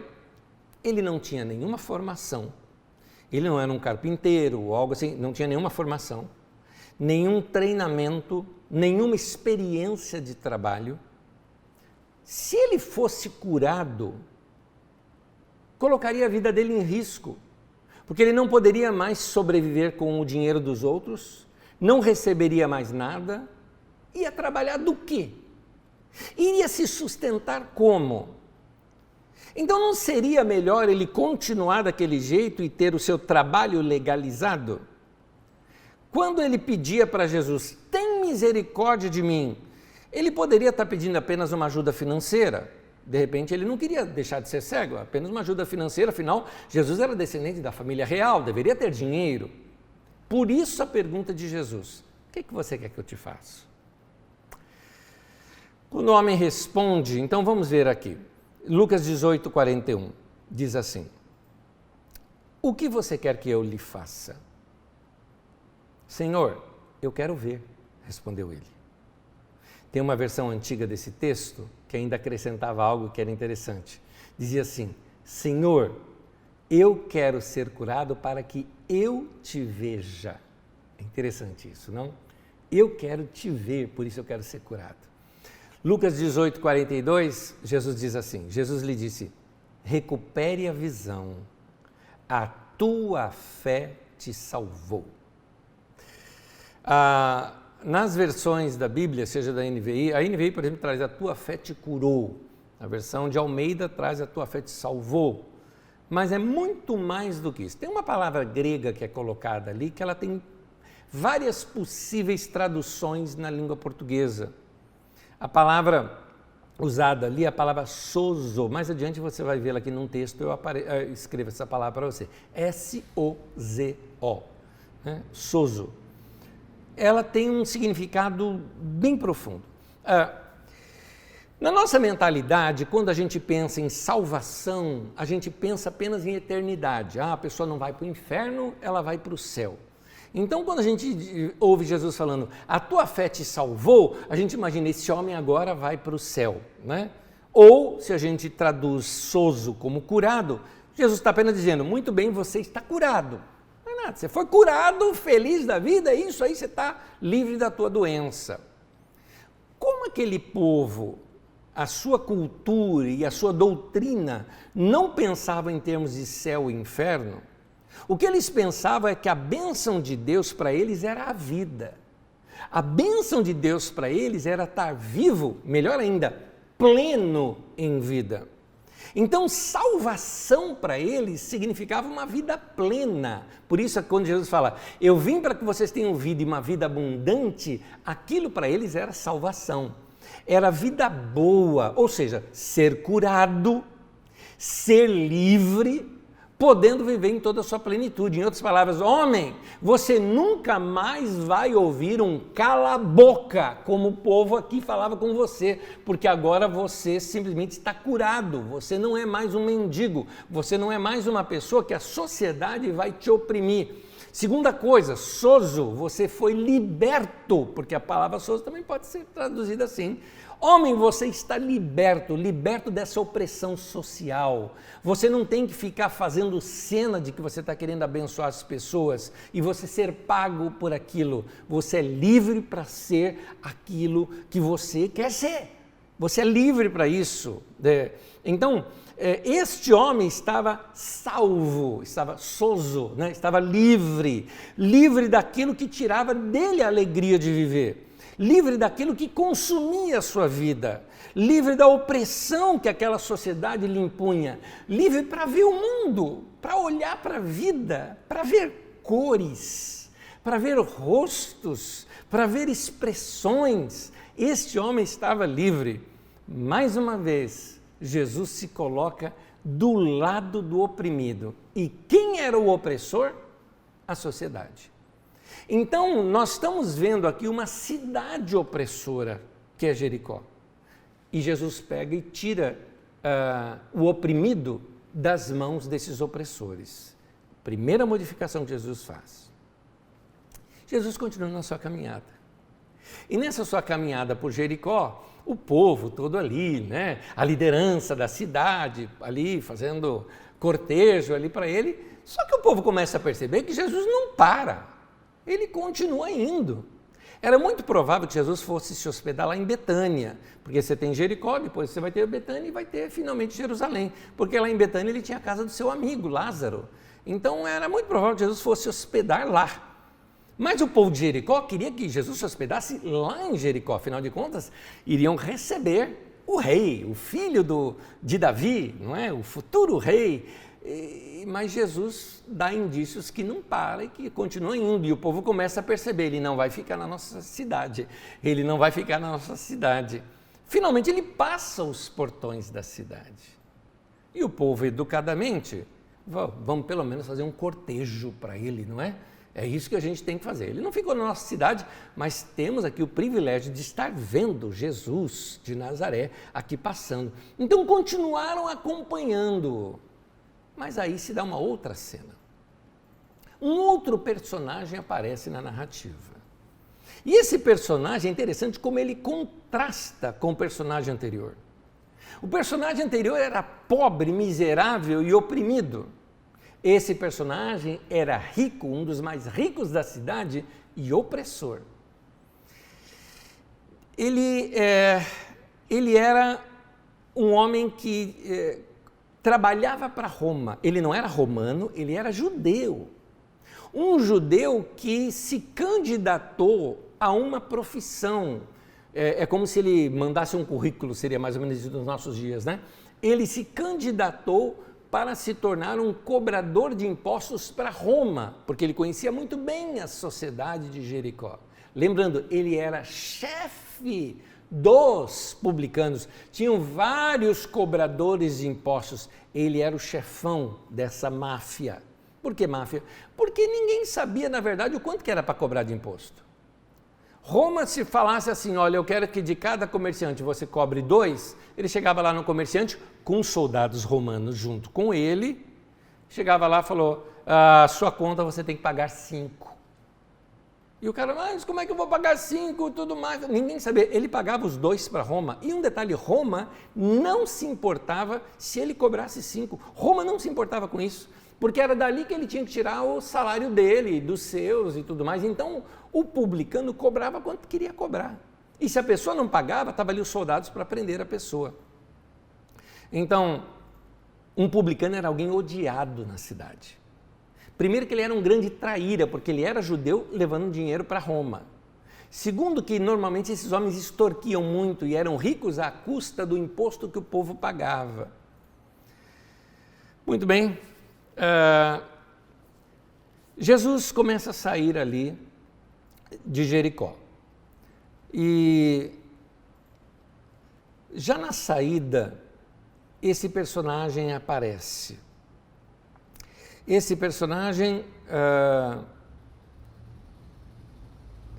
ele não tinha nenhuma formação, ele não era um carpinteiro ou algo assim, não tinha nenhuma formação, nenhum treinamento, nenhuma experiência de trabalho. Se ele fosse curado, colocaria a vida dele em risco, porque ele não poderia mais sobreviver com o dinheiro dos outros, não receberia mais nada, ia trabalhar do quê? Iria se sustentar como? Então não seria melhor ele continuar daquele jeito e ter o seu trabalho legalizado? Quando ele pedia para Jesus, tem misericórdia de mim, ele poderia estar pedindo apenas uma ajuda financeira. De repente ele não queria deixar de ser cego, apenas uma ajuda financeira, afinal Jesus era descendente da família real, deveria ter dinheiro. Por isso a pergunta de Jesus, o que você quer que eu te faça? Quando o homem responde, então vamos ver aqui, Lucas 18, 41, diz assim, o que você quer que eu lhe faça? Senhor, eu quero ver, respondeu ele. Tem uma versão antiga desse texto que ainda acrescentava algo que era interessante. Dizia assim, Senhor, eu quero ser curado para que eu te veja. É interessante isso, não? Eu quero te ver, por isso eu quero ser curado. Lucas 18, 42, Jesus diz assim, Jesus lhe disse, recupere a visão, a tua fé te salvou. Nas versões da Bíblia, seja da NVI, a NVI, por exemplo, traz a tua fé te curou, a versão de Almeida traz a tua fé te salvou, mas é muito mais do que isso. Tem uma palavra grega que é colocada ali, que ela tem várias possíveis traduções na língua portuguesa. A palavra usada ali é a palavra sozo, mais adiante você vai vê-la aqui num texto, eu escrevo essa palavra para você, S-O-Z-O, né? Sozo. Ela tem um significado bem profundo. Na nossa mentalidade, quando a gente pensa em salvação, a gente pensa apenas em eternidade. A pessoa não vai para o inferno, ela vai para o céu. Então, quando a gente ouve Jesus falando, a tua fé te salvou, a gente imagina, esse homem agora vai para o céu, né? Ou, se a gente traduz sozo como curado, Jesus está apenas dizendo, muito bem, você está curado. Não é nada, você foi curado, feliz da vida, é isso aí, você está livre da tua doença. Como aquele povo, a sua cultura e a sua doutrina não pensavam em termos de céu e inferno, o que eles pensavam é que a bênção de Deus para eles era a vida. A bênção de Deus para eles era estar vivo, melhor ainda, pleno em vida. Então, salvação para eles significava uma vida plena. Por isso, quando Jesus fala, eu vim para que vocês tenham vida e uma vida abundante, aquilo para eles era salvação. Era vida boa, ou seja, ser curado, ser livre, podendo viver em toda a sua plenitude. Em outras palavras, homem, você nunca mais vai ouvir um cala-boca, como o povo aqui falava com você, porque agora você simplesmente está curado, você não é mais um mendigo, você não é mais uma pessoa que a sociedade vai te oprimir. Segunda coisa, sozo, você foi liberto, porque a palavra sozo também pode ser traduzida assim. Homem, você está liberto dessa opressão social. Você não tem que ficar fazendo cena de que você está querendo abençoar as pessoas e você ser pago por aquilo. Você é livre para ser aquilo que você quer ser. Você é livre para isso. Então, este homem estava salvo, estava sozo, né? Estava livre daquilo que tirava dele a alegria de viver. Livre daquilo que consumia a sua vida, livre da opressão que aquela sociedade lhe impunha, livre para ver o mundo, para olhar para a vida, para ver cores, para ver rostos, para ver expressões. Este homem estava livre. Mais uma vez, Jesus se coloca do lado do oprimido. E quem era o opressor? A sociedade. Então, nós estamos vendo aqui uma cidade opressora, que é Jericó. E Jesus pega e tira o oprimido das mãos desses opressores. Primeira modificação que Jesus faz. Jesus continua na sua caminhada. E nessa sua caminhada por Jericó, o povo todo ali, né? A liderança da cidade ali fazendo cortejo ali para ele. Só que o povo começa a perceber que Jesus não para. Ele continua indo. Era muito provável que Jesus fosse se hospedar lá em Betânia, porque você tem Jericó, depois você vai ter Betânia e vai ter finalmente Jerusalém, porque lá em Betânia ele tinha a casa do seu amigo Lázaro. Então era muito provável que Jesus fosse se hospedar lá. Mas o povo de Jericó queria que Jesus se hospedasse lá em Jericó, afinal de contas, iriam receber o rei, o filho de Davi, não é? O futuro rei. Mas Jesus dá indícios que não para e que continua indo, e o povo começa a perceber, ele não vai ficar na nossa cidade, ele não vai ficar na nossa cidade. Finalmente ele passa os portões da cidade, e o povo educadamente, vamos pelo menos fazer um cortejo para ele, não é? É isso que a gente tem que fazer. Ele não ficou na nossa cidade, mas temos aqui o privilégio de estar vendo Jesus de Nazaré aqui passando. Então continuaram acompanhando. Mas aí se dá uma outra cena. Um outro personagem aparece na narrativa. E esse personagem é interessante como ele contrasta com o personagem anterior. O personagem anterior era pobre, miserável e oprimido. Esse personagem era rico, um dos mais ricos da cidade e opressor. Ele era um homem que trabalhava para Roma. Ele não era romano, ele era judeu. Um judeu que se candidatou a uma profissão. É como se ele mandasse um currículo, seria mais ou menos isso nos nossos dias, né? Ele se candidatou para se tornar um cobrador de impostos para Roma, porque ele conhecia muito bem a sociedade de Jericó. Lembrando, ele era chefe dos publicanos, tinham vários cobradores de impostos, ele era o chefão dessa máfia. Por que máfia? Porque ninguém sabia, na verdade, o quanto que era para cobrar de imposto. Roma, se falasse assim, olha, eu quero que de cada comerciante você cobre 2, ele chegava lá no comerciante com soldados romanos junto com ele, chegava lá e falou, a sua conta você tem que pagar 5. E o cara, mas como é que eu vou pagar 5 e tudo mais? Ninguém sabia, ele pagava os 2 para Roma. E um detalhe, Roma não se importava se ele cobrasse 5. Roma não se importava com isso, porque era dali que ele tinha que tirar o salário dele, dos seus e tudo mais. Então, o publicano cobrava quanto queria cobrar. E se a pessoa não pagava, estavam ali os soldados para prender a pessoa. Então, um publicano era alguém odiado na cidade. Primeiro que ele era um grande traíra, porque ele era judeu levando dinheiro para Roma. Segundo que normalmente esses homens extorquiam muito e eram ricos à custa do imposto que o povo pagava. Muito bem. Jesus começa a sair ali de Jericó. E já na saída, esse personagem aparece. Esse personagem,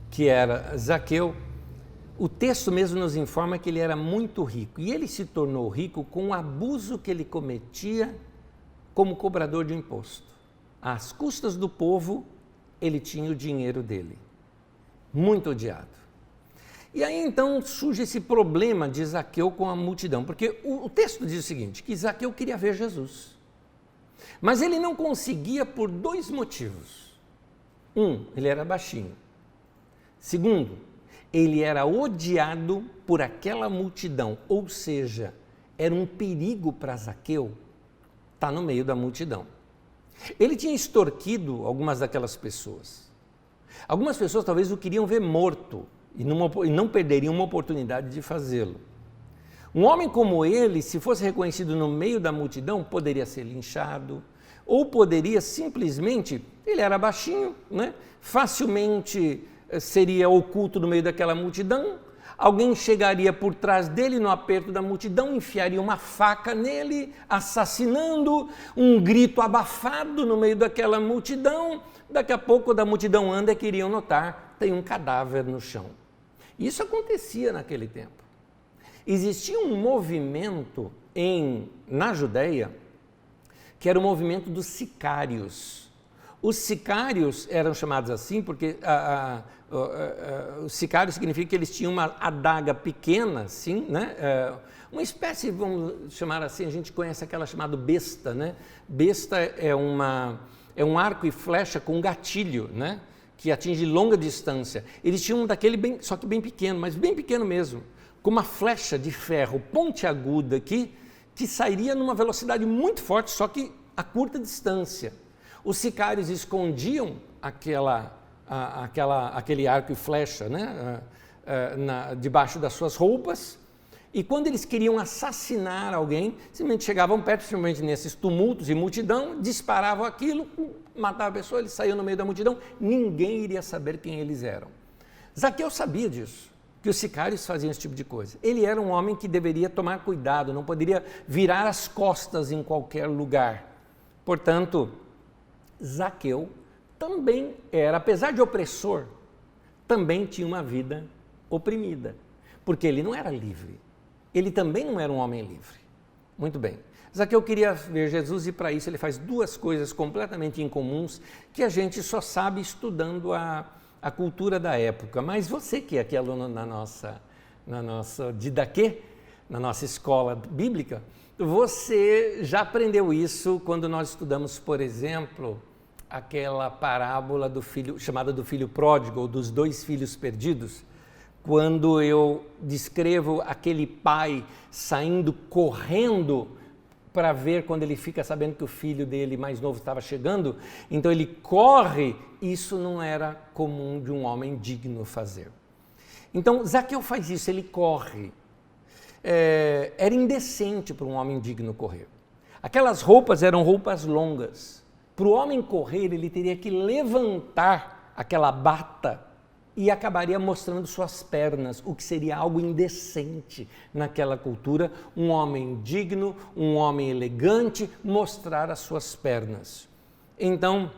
que era Zaqueu, o texto mesmo nos informa que ele era muito rico. E ele se tornou rico com o abuso que ele cometia como cobrador de imposto. Às custas do povo, ele tinha o dinheiro dele. Muito odiado. E aí então surge esse problema de Zaqueu com a multidão, porque o texto diz o seguinte, que Zaqueu queria ver Jesus. Mas ele não conseguia por 2 motivos. Ele era baixinho. Segundo, ele era odiado por aquela multidão, ou seja, era um perigo para Zaqueu estar no meio da multidão. Ele tinha extorquido algumas daquelas pessoas. Algumas pessoas talvez o queriam ver morto e não perderiam uma oportunidade de fazê-lo. Um homem como ele, se fosse reconhecido no meio da multidão, poderia ser linchado, ou poderia simplesmente, ele era baixinho, né? Facilmente seria oculto no meio daquela multidão, alguém chegaria por trás dele no aperto da multidão, enfiaria uma faca nele, assassinando, um grito abafado no meio daquela multidão, daqui a pouco da multidão anda e queriam notar, tem um cadáver no chão. Isso acontecia naquele tempo. Existia um movimento na Judéia, que era o movimento dos sicários. Os sicários eram chamados assim porque o sicário significa que eles tinham uma adaga pequena, assim, né? Uma espécie, vamos chamar assim, a gente conhece aquela chamada besta, né? Besta é um arco e flecha com gatilho, né? Que atinge longa distância. Eles tinham daquele só que bem pequeno, mas bem pequeno mesmo, com uma flecha de ferro pontiaguda aqui, que sairia numa velocidade muito forte, só que a curta distância. Os sicários escondiam aquele arco e flecha, né? Debaixo das suas roupas. E quando eles queriam assassinar alguém, simplesmente chegavam perto, principalmente nesses tumultos e multidão, disparavam aquilo, matavam a pessoa, eles saíam no meio da multidão, ninguém iria saber quem eles eram. Zaqueu sabia disso, que os sicários faziam esse tipo de coisa. Ele era um homem que deveria tomar cuidado, não poderia virar as costas em qualquer lugar. Portanto, Zaqueu também era, apesar de opressor, também tinha uma vida oprimida, porque ele não era livre. Ele também não era um homem livre. Muito bem. Zaqueu queria ver Jesus e para isso ele faz duas coisas completamente incomuns que a gente só sabe estudando a cultura da época. Mas você que é aqui aluno na nossa Didaquê, na nossa escola bíblica, você já aprendeu isso quando nós estudamos, por exemplo, aquela parábola chamada do filho pródigo, ou dos 2 filhos perdidos, quando eu descrevo aquele pai saindo correndo para ver quando ele fica sabendo que o filho dele mais novo estava chegando, então ele corre, isso não era comum de um homem digno fazer. Então Zaqueu faz isso, ele corre. Era indecente para um homem digno correr. Aquelas roupas eram roupas longas. Para o homem correr, ele teria que levantar aquela bata e acabaria mostrando suas pernas, o que seria algo indecente naquela cultura, um homem digno, um homem elegante, mostrar as suas pernas. Então,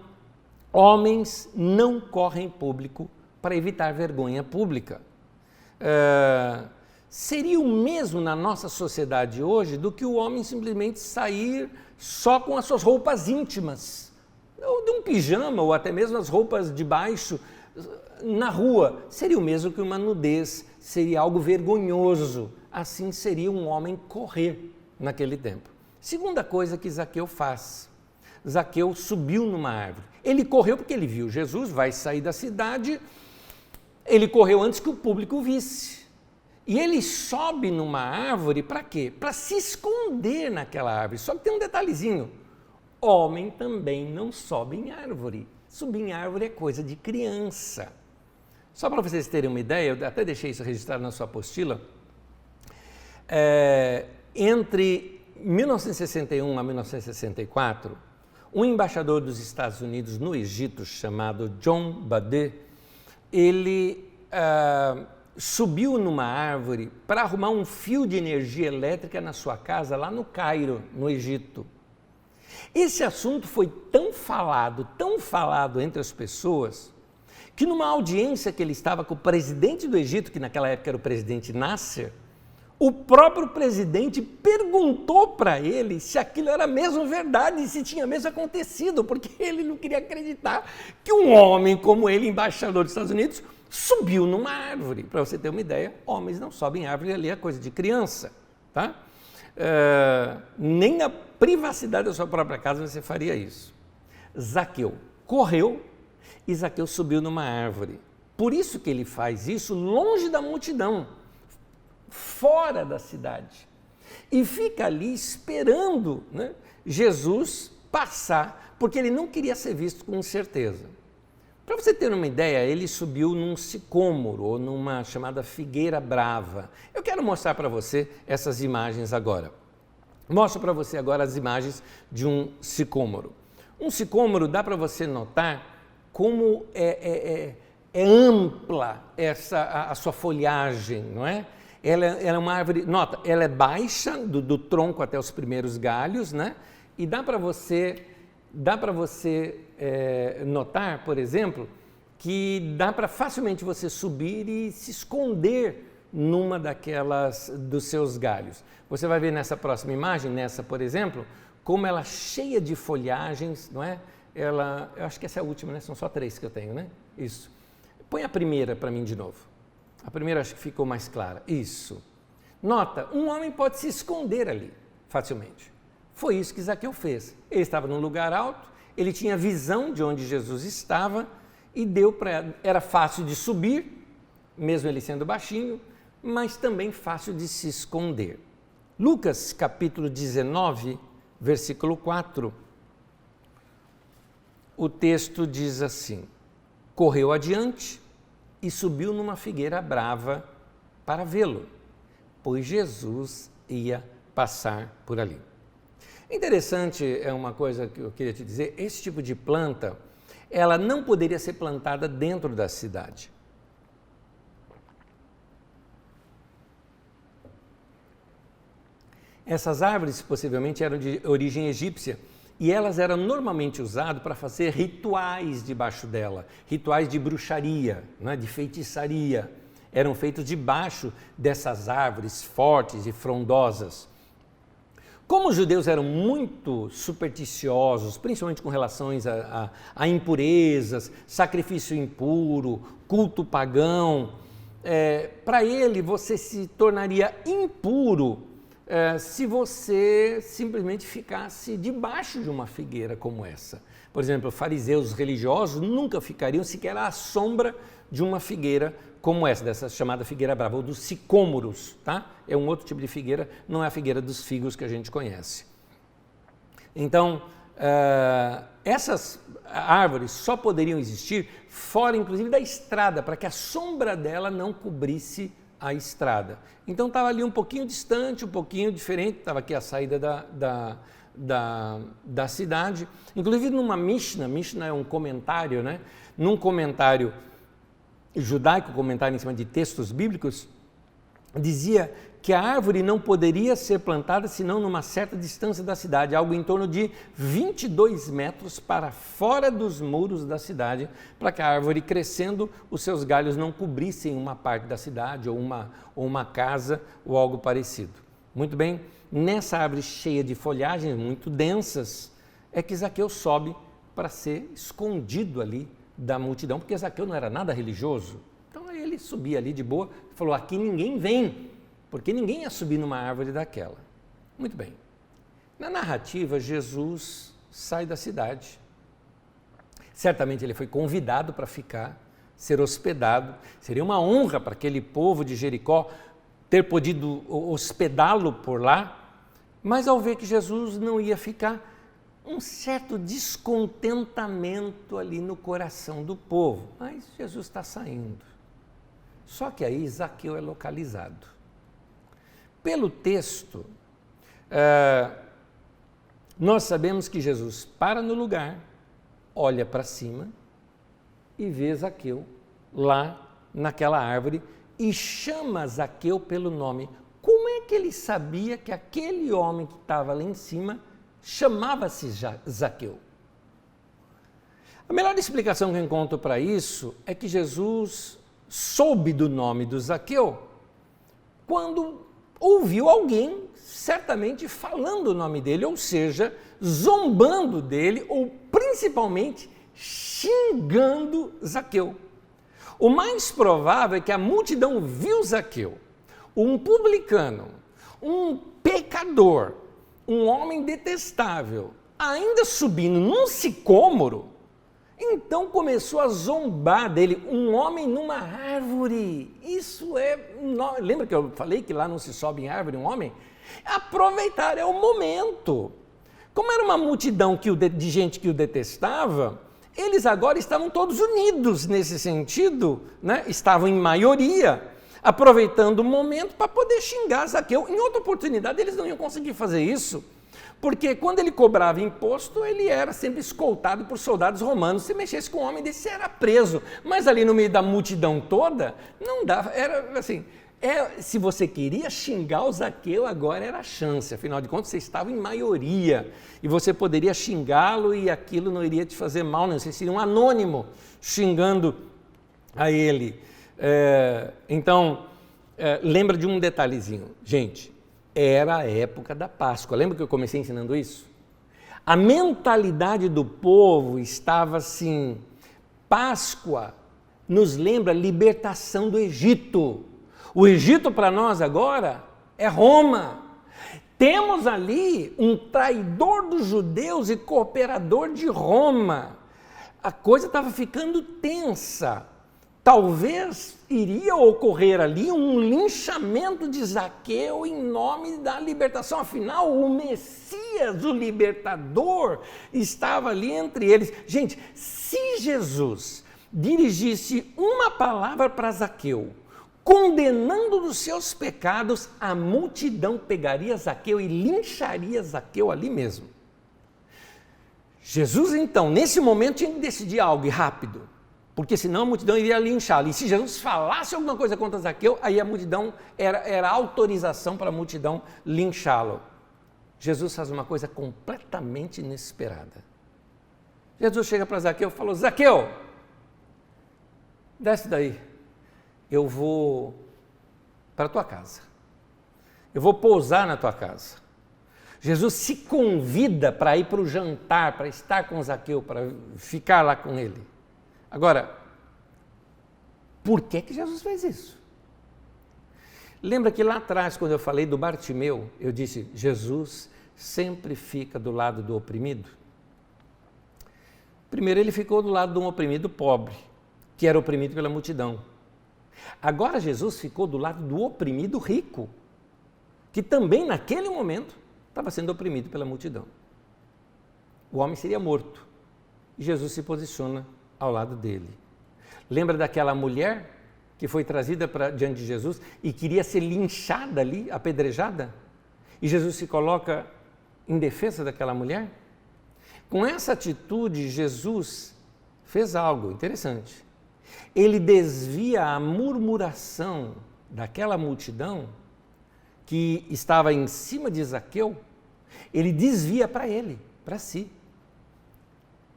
homens não correm em público para evitar vergonha pública. Seria o mesmo na nossa sociedade hoje do que o homem simplesmente sair só com as suas roupas íntimas, ou de um pijama, ou até mesmo as roupas de baixo, na rua. Seria o mesmo que uma nudez, seria algo vergonhoso. Assim seria um homem correr naquele tempo. Segunda coisa que Zaqueu faz. Zaqueu subiu numa árvore. Ele correu porque ele viu Jesus, vai sair da cidade, ele correu antes que o público visse. E ele sobe numa árvore para quê? Para se esconder naquela árvore. Só que tem um detalhezinho. Homem também não sobe em árvore. Subir em árvore é coisa de criança. Só para vocês terem uma ideia, eu até deixei isso registrado na sua apostila, entre 1961 a 1964, um embaixador dos Estados Unidos no Egito, chamado John Bade, ele subiu numa árvore para arrumar um fio de energia elétrica na sua casa, lá no Cairo, no Egito. Esse assunto foi tão falado entre as pessoas, que numa audiência que ele estava com o presidente do Egito, que naquela época era o presidente Nasser, o próprio presidente perguntou para ele se aquilo era mesmo verdade, se tinha mesmo acontecido, porque ele não queria acreditar que um homem como ele, embaixador dos Estados Unidos, subiu numa árvore. Para você ter uma ideia, homens não sobem em árvore, ali é coisa de criança, tá? Nem na privacidade da sua própria casa você faria isso. Zaqueu correu e Zaqueu subiu numa árvore. Por isso que ele faz isso longe da multidão, fora da cidade. E fica ali esperando, né, Jesus passar, porque ele não queria ser visto com certeza. Para você ter uma ideia, ele subiu num sicômoro, ou numa chamada figueira brava. Eu quero mostrar para você essas imagens agora. Mostro para você agora as imagens de um sicômoro. Um sicômoro, dá para você notar como é ampla a sua folhagem, não é? Ela é uma árvore, nota, ela é baixa do tronco até os primeiros galhos, né? E dá para você notar, por exemplo, que dá para facilmente você subir e se esconder numa daquelas dos seus galhos. Você vai ver nessa próxima imagem, nessa, por exemplo, como ela é cheia de folhagens, não é? Eu acho que essa é a última, né? São só 3 que eu tenho, né? Isso. Põe a primeira para mim de novo. A primeira acho que ficou mais clara. Isso. Nota, um homem pode se esconder ali, facilmente. Foi isso que Zaqueu fez. Ele estava num lugar alto, ele tinha visão de onde Jesus estava e era fácil de subir, mesmo ele sendo baixinho, mas também fácil de se esconder. Lucas capítulo 19, versículo 4, o texto diz assim: correu adiante e subiu numa figueira brava para vê-lo, pois Jesus ia passar por ali. Interessante, é uma coisa que eu queria te dizer, esse tipo de planta, ela não poderia ser plantada dentro da cidade. Essas árvores possivelmente eram de origem egípcia e elas eram normalmente usadas para fazer rituais debaixo dela, rituais de bruxaria, né, de feitiçaria. Eram feitos debaixo dessas árvores fortes e frondosas. Como os judeus eram muito supersticiosos, principalmente com relação a impurezas, sacrifício impuro, culto pagão, para ele você se tornaria impuro se você simplesmente ficasse debaixo de uma figueira como essa. Por exemplo, fariseus religiosos nunca ficariam sequer à sombra de uma figueira como essa, dessa chamada figueira brava, ou dos sicômoros, tá? É um outro tipo de figueira, não é a figueira dos figos que a gente conhece. Então, essas árvores só poderiam existir fora, inclusive, da estrada, para que a sombra dela não cobrisse a estrada. Então, estava ali um pouquinho distante, um pouquinho diferente, estava aqui a saída da cidade. Inclusive, numa Mishnah é um comentário, né? Num comentário judaico, comentário em cima de textos bíblicos, dizia que a árvore não poderia ser plantada senão numa certa distância da cidade, algo em torno de 22 metros para fora dos muros da cidade, para que a árvore crescendo, os seus galhos não cobrissem uma parte da cidade ou uma casa ou algo parecido. Muito bem, nessa árvore cheia de folhagens muito densas, é que Zaqueu sobe para ser escondido ali da multidão, porque Zaqueu não era nada religioso. Então ele subia ali de boa e falou, aqui ninguém vem, porque ninguém ia subir numa árvore daquela. Muito bem. Na narrativa, Jesus sai da cidade. Certamente ele foi convidado para ficar, ser hospedado. Seria uma honra para aquele povo de Jericó ter podido hospedá-lo por lá, mas ao ver que Jesus não ia ficar, um certo descontentamento ali no coração do povo. Mas Jesus está saindo. Só que aí Zaqueu é localizado. Pelo texto, nós sabemos que Jesus para no lugar, olha para cima e vê Zaqueu lá naquela árvore e chama Zaqueu pelo nome. Como é que ele sabia que aquele homem que estava lá em cima chamava-se Zaqueu? A melhor explicação que eu encontro para isso é que Jesus soube do nome do Zaqueu quando ouviu alguém certamente falando o nome dele, ou seja, zombando dele ou principalmente xingando Zaqueu. O mais provável é que a multidão viu Zaqueu, um publicano, um pecador, um homem detestável, ainda subindo num sicômoro, então começou a zombar dele, um homem numa árvore. Isso lembra que eu falei que lá não se sobe em árvore um homem? Aproveitar é o momento. Como era uma multidão de gente que o detestava, eles agora estavam todos unidos nesse sentido, né? Estavam em maioria, aproveitando o momento para poder xingar Zaqueu. Em outra oportunidade eles não iam conseguir fazer isso, porque quando ele cobrava imposto, ele era sempre escoltado por soldados romanos. Se mexesse com um homem desse, era preso. Mas ali no meio da multidão toda, não dava, era assim, se você queria xingar o Zaqueu, agora era a chance, afinal de contas você estava em maioria, e você poderia xingá-lo e aquilo não iria te fazer mal, não, você seria um anônimo xingando a ele. Então, lembra de um detalhezinho, gente, era a época da Páscoa, lembra que eu comecei ensinando isso? A mentalidade do povo estava assim, Páscoa nos lembra a libertação do Egito. O Egito para nós agora é Roma. Temos ali um traidor dos judeus e cooperador de Roma. A coisa estava ficando tensa. Talvez iria ocorrer ali um linchamento de Zaqueu em nome da libertação. Afinal, o Messias, o libertador, estava ali entre eles. Gente, se Jesus dirigisse uma palavra para Zaqueu, condenando dos seus pecados, a multidão pegaria Zaqueu e lincharia Zaqueu ali mesmo. Jesus, então, nesse momento, tinha que decidir algo e rápido, porque senão a multidão iria linchá-lo. E se Jesus falasse alguma coisa contra Zaqueu, aí a multidão, era autorização para a multidão linchá-lo. Jesus faz uma coisa completamente inesperada. Jesus chega para Zaqueu e falou: Zaqueu, desce daí, eu vou para a tua casa, eu vou pousar na tua casa. Jesus se convida para ir para o jantar, para estar com Zaqueu, para ficar lá com ele. Agora, por que Jesus fez isso? Lembra que lá atrás, quando eu falei do Bartimeu, eu disse: Jesus sempre fica do lado do oprimido? Primeiro, ele ficou do lado de um oprimido pobre, que era oprimido pela multidão. Agora, Jesus ficou do lado do oprimido rico, que também, naquele momento, estava sendo oprimido pela multidão. O homem seria morto, e Jesus se posiciona ao lado dele. Lembra daquela mulher que foi trazida diante de Jesus e queria ser linchada ali, apedrejada? E Jesus se coloca em defesa daquela mulher? Com essa atitude, Jesus fez algo interessante. Ele desvia a murmuração daquela multidão que estava em cima de Zaqueu, ele desvia para ele, para si.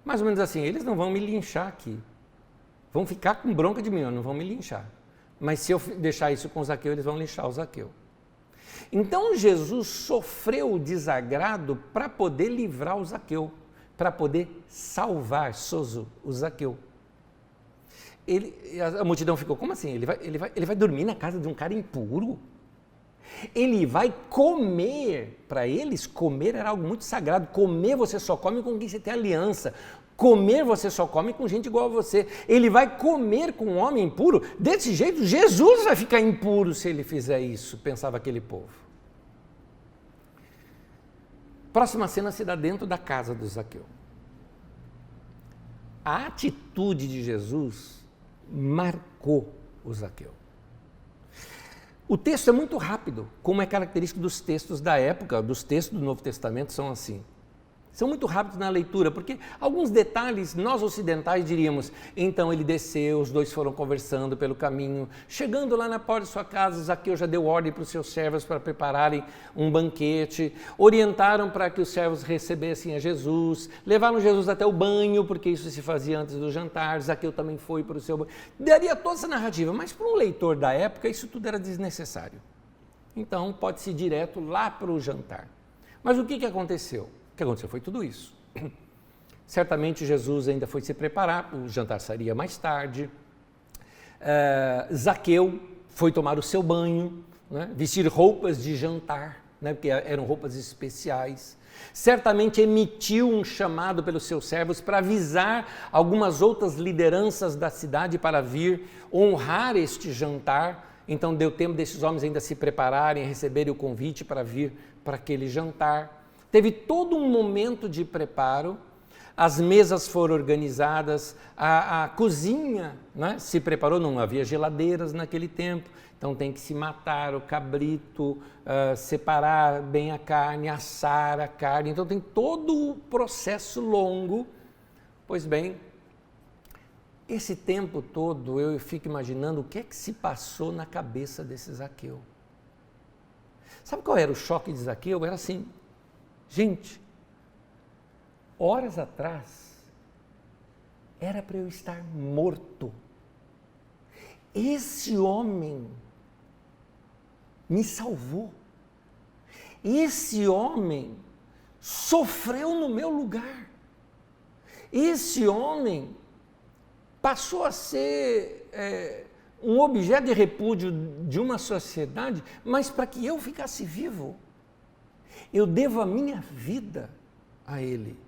Mais ou menos assim: eles não vão me linchar aqui, vão ficar com bronca de mim, não vão me linchar. Mas se eu deixar isso com Zaqueu, eles vão linchar o Zaqueu. Então Jesus sofreu o desagrado para poder livrar o Zaqueu, para poder salvar, sozo, o Zaqueu. A multidão ficou: como assim? Ele vai dormir na casa de um cara impuro? Ele vai comer. Para eles, comer era algo muito sagrado. Comer você só come com quem você tem aliança. Comer você só come com gente igual a você. Ele vai comer com um homem impuro? Desse jeito, Jesus vai ficar impuro se ele fizer isso, pensava aquele povo. Próxima cena se dá dentro da casa do Zaqueu. A atitude de Jesus marcou o Zaqueu. O texto é muito rápido, como é característico dos textos da época, dos textos do Novo Testamento são assim. São muito rápidos na leitura, porque alguns detalhes nós ocidentais diríamos: então ele desceu, os dois foram conversando pelo caminho, chegando lá na porta de sua casa, Zaqueu já deu ordem para os seus servos para prepararem um banquete, orientaram para que os servos recebessem a Jesus, levaram Jesus até o banho, porque isso se fazia antes do jantar, Zaqueu também foi para o seu banho. Daria toda essa narrativa, mas para um leitor da época isso tudo era desnecessário. Então pode-se ir direto lá para o jantar. Mas o que aconteceu? O que aconteceu foi tudo isso. Certamente Jesus ainda foi se preparar, o jantar seria mais tarde. Zaqueu foi tomar o seu banho, né? Vestir roupas de jantar, né? Porque eram roupas especiais. Certamente emitiu um chamado pelos seus servos para avisar algumas outras lideranças da cidade para vir honrar este jantar. Então deu tempo desses homens ainda se prepararem, receberem o convite para vir para aquele jantar. Teve todo um momento de preparo, as mesas foram organizadas, a cozinha, né, se preparou, não havia geladeiras naquele tempo, então tem que se matar o cabrito, separar bem a carne, assar a carne, então tem todo o processo longo. Pois bem, esse tempo todo eu fico imaginando o que é que se passou na cabeça desse Zaqueu. Sabe qual era o choque de Zaqueu? Era assim: gente, horas atrás era para eu estar morto. Esse homem me salvou. Esse homem sofreu no meu lugar. Esse homem passou a ser um objeto de repúdio de uma sociedade, mas para que eu ficasse vivo, eu devo a minha vida a ele.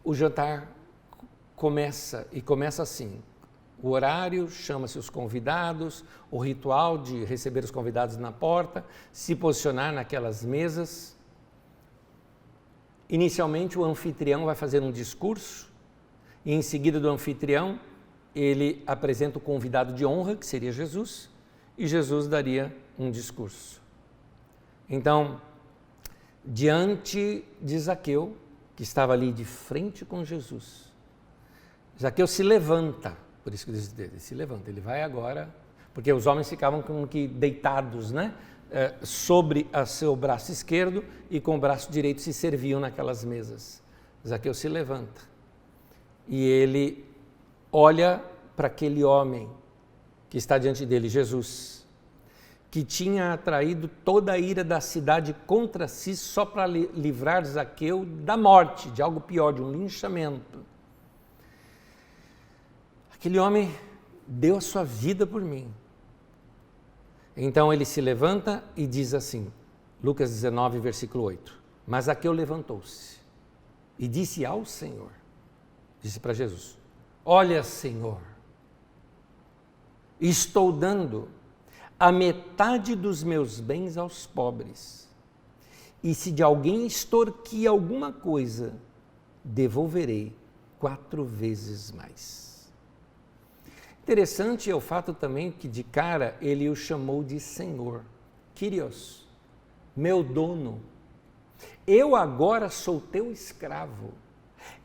O jantar começa assim. O horário, chama-se os convidados, o ritual de receber os convidados na porta, se posicionar naquelas mesas. Inicialmente o anfitrião vai fazer um discurso E em seguida do anfitrião, ele apresenta o convidado de honra, que seria Jesus, e Jesus daria um discurso. Então, diante de Zaqueu, que estava ali de frente com Jesus, Zaqueu se levanta, por isso que ele se levanta, ele vai agora, porque os homens ficavam como que deitados, né? Sobre o seu braço esquerdo e com o braço direito se serviam naquelas mesas. Zaqueu se levanta e ele olha para aquele homem que está diante dele, Jesus, que tinha atraído toda a ira da cidade contra si só para livrar Zaqueu da morte, de algo pior, de um linchamento. Aquele homem deu a sua vida por mim. Então ele se levanta e diz assim, Lucas 19, versículo 8, mas Zaqueu levantou-se e disse ao Senhor, disse para Jesus, olha, Senhor, estou dando a metade dos meus bens aos pobres, e se de alguém extorquir alguma coisa, devolverei 4 vezes mais. Interessante é o fato também que de cara ele o chamou de Senhor, Kyrios, meu dono. Eu agora sou teu escravo.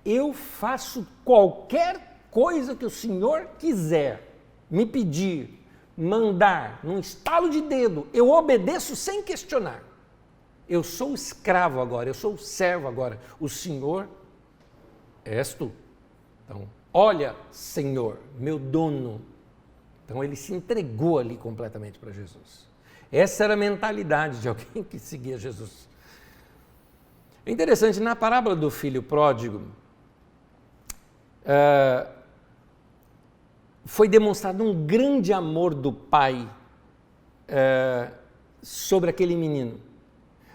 Eu faço qualquer coisa que o Senhor quiser me pedir, mandar, num estalo de dedo, eu obedeço sem questionar. Eu sou escravo agora, eu sou servo agora. O Senhor és tu. Então, olha, Senhor, meu dono. Então ele se entregou ali completamente para Jesus. Essa era a mentalidade de alguém que seguia Jesus. É interessante, na parábola do filho pródigo, foi demonstrado um grande amor do pai sobre aquele menino.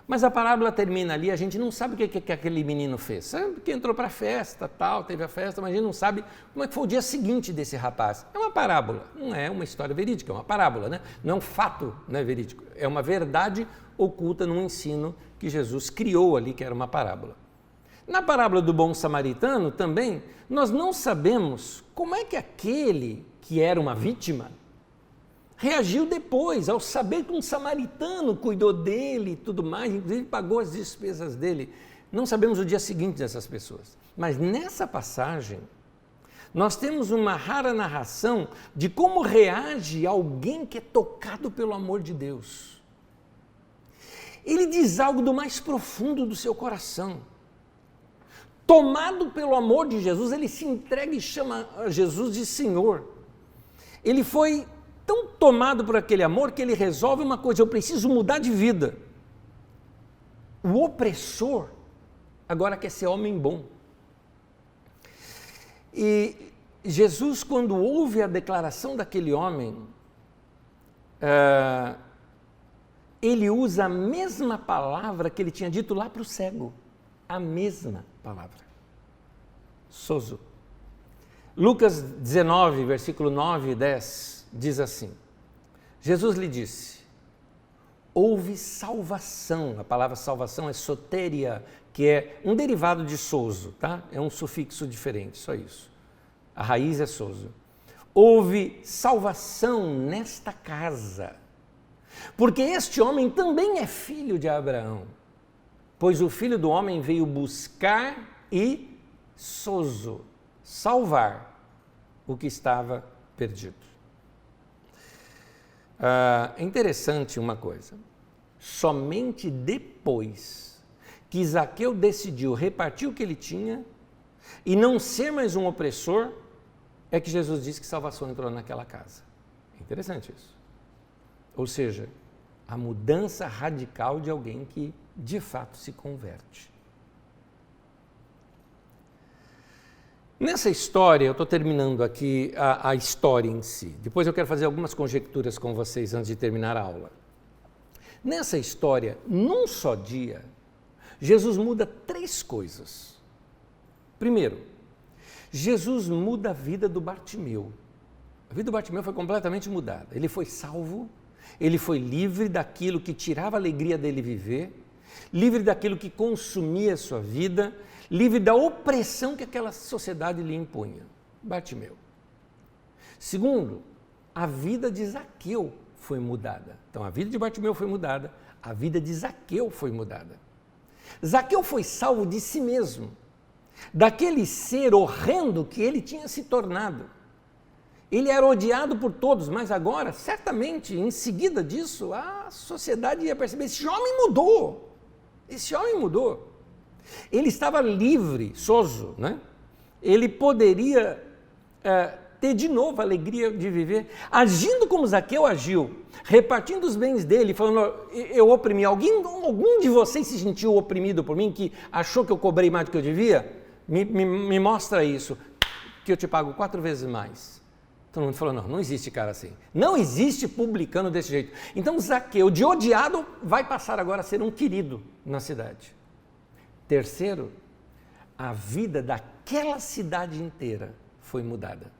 Mas a parábola termina ali, a gente não sabe o que aquele menino fez. Sabe que entrou para a festa, tal, teve a festa, mas a gente não sabe como é que foi o dia seguinte desse rapaz. É uma parábola, não é uma história verídica, é uma parábola, né? Não é um fato, né, verídico. É uma verdade oculta num ensino que Jesus criou ali, que era uma parábola. Na parábola do bom samaritano também, nós não sabemos como é que aquele que era uma vítima reagiu depois, ao saber que um samaritano cuidou dele e tudo mais, inclusive pagou as despesas dele. Não sabemos o dia seguinte dessas pessoas. Mas nessa passagem, nós temos uma rara narração de como reage alguém que é tocado pelo amor de Deus. Ele diz algo do mais profundo do seu coração. Tomado pelo amor de Jesus, ele se entrega e chama Jesus de Senhor. Ele foi tão tomado por aquele amor que ele resolve uma coisa, eu preciso mudar de vida. O opressor agora quer ser homem bom. E Jesus, quando ouve a declaração daquele homem, ele usa a mesma palavra que ele tinha dito lá para o cego. A mesma palavra. Sozo. Lucas 19, versículo 9 e 10, diz assim, Jesus lhe disse, houve salvação, a palavra salvação é soteria, que é um derivado de sozo, tá? É um sufixo diferente, só isso. A raiz é sozo. Houve salvação nesta casa, porque este homem também é filho de Abraão, pois o Filho do Homem veio buscar e sozo, salvar o que estava perdido. É interessante uma coisa, somente depois que Zaqueu decidiu repartir o que ele tinha e não ser mais um opressor, é que Jesus disse que salvação entrou naquela casa. É interessante isso. Ou seja, a mudança radical de alguém que de fato se converte. Nessa história, eu estou terminando aqui a história em si. Depois eu quero fazer algumas conjecturas com vocês antes de terminar a aula. Nessa história, num só dia, Jesus muda 3 coisas. Primeiro, Jesus muda a vida do Bartimeu. A vida do Bartimeu foi completamente mudada. Ele foi salvo, ele foi livre daquilo que tirava a alegria dele viver, livre daquilo que consumia a sua vida, livre da opressão que aquela sociedade lhe impunha. Bartimeu. Segundo, a vida de Zaqueu foi mudada. Então, a vida de Bartimeu foi mudada, a vida de Zaqueu foi mudada. Zaqueu foi salvo de si mesmo, daquele ser horrendo que ele tinha se tornado. Ele era odiado por todos, mas agora, certamente, em seguida disso, a sociedade ia perceber, esse homem mudou. Esse homem mudou. Ele estava livre, sozo, né? Ele poderia ter de novo a alegria de viver, agindo como Zaqueu agiu, repartindo os bens dele, falando, eu oprimi algum de vocês se sentiu oprimido por mim, que achou que eu cobrei mais do que eu devia? Me mostra isso, que eu te pago 4 vezes mais. Todo mundo falou, não existe cara assim. Não existe publicano desse jeito. Então Zaqueu, de odiado, vai passar agora a ser um querido na cidade. Terceiro, a vida daquela cidade inteira foi mudada.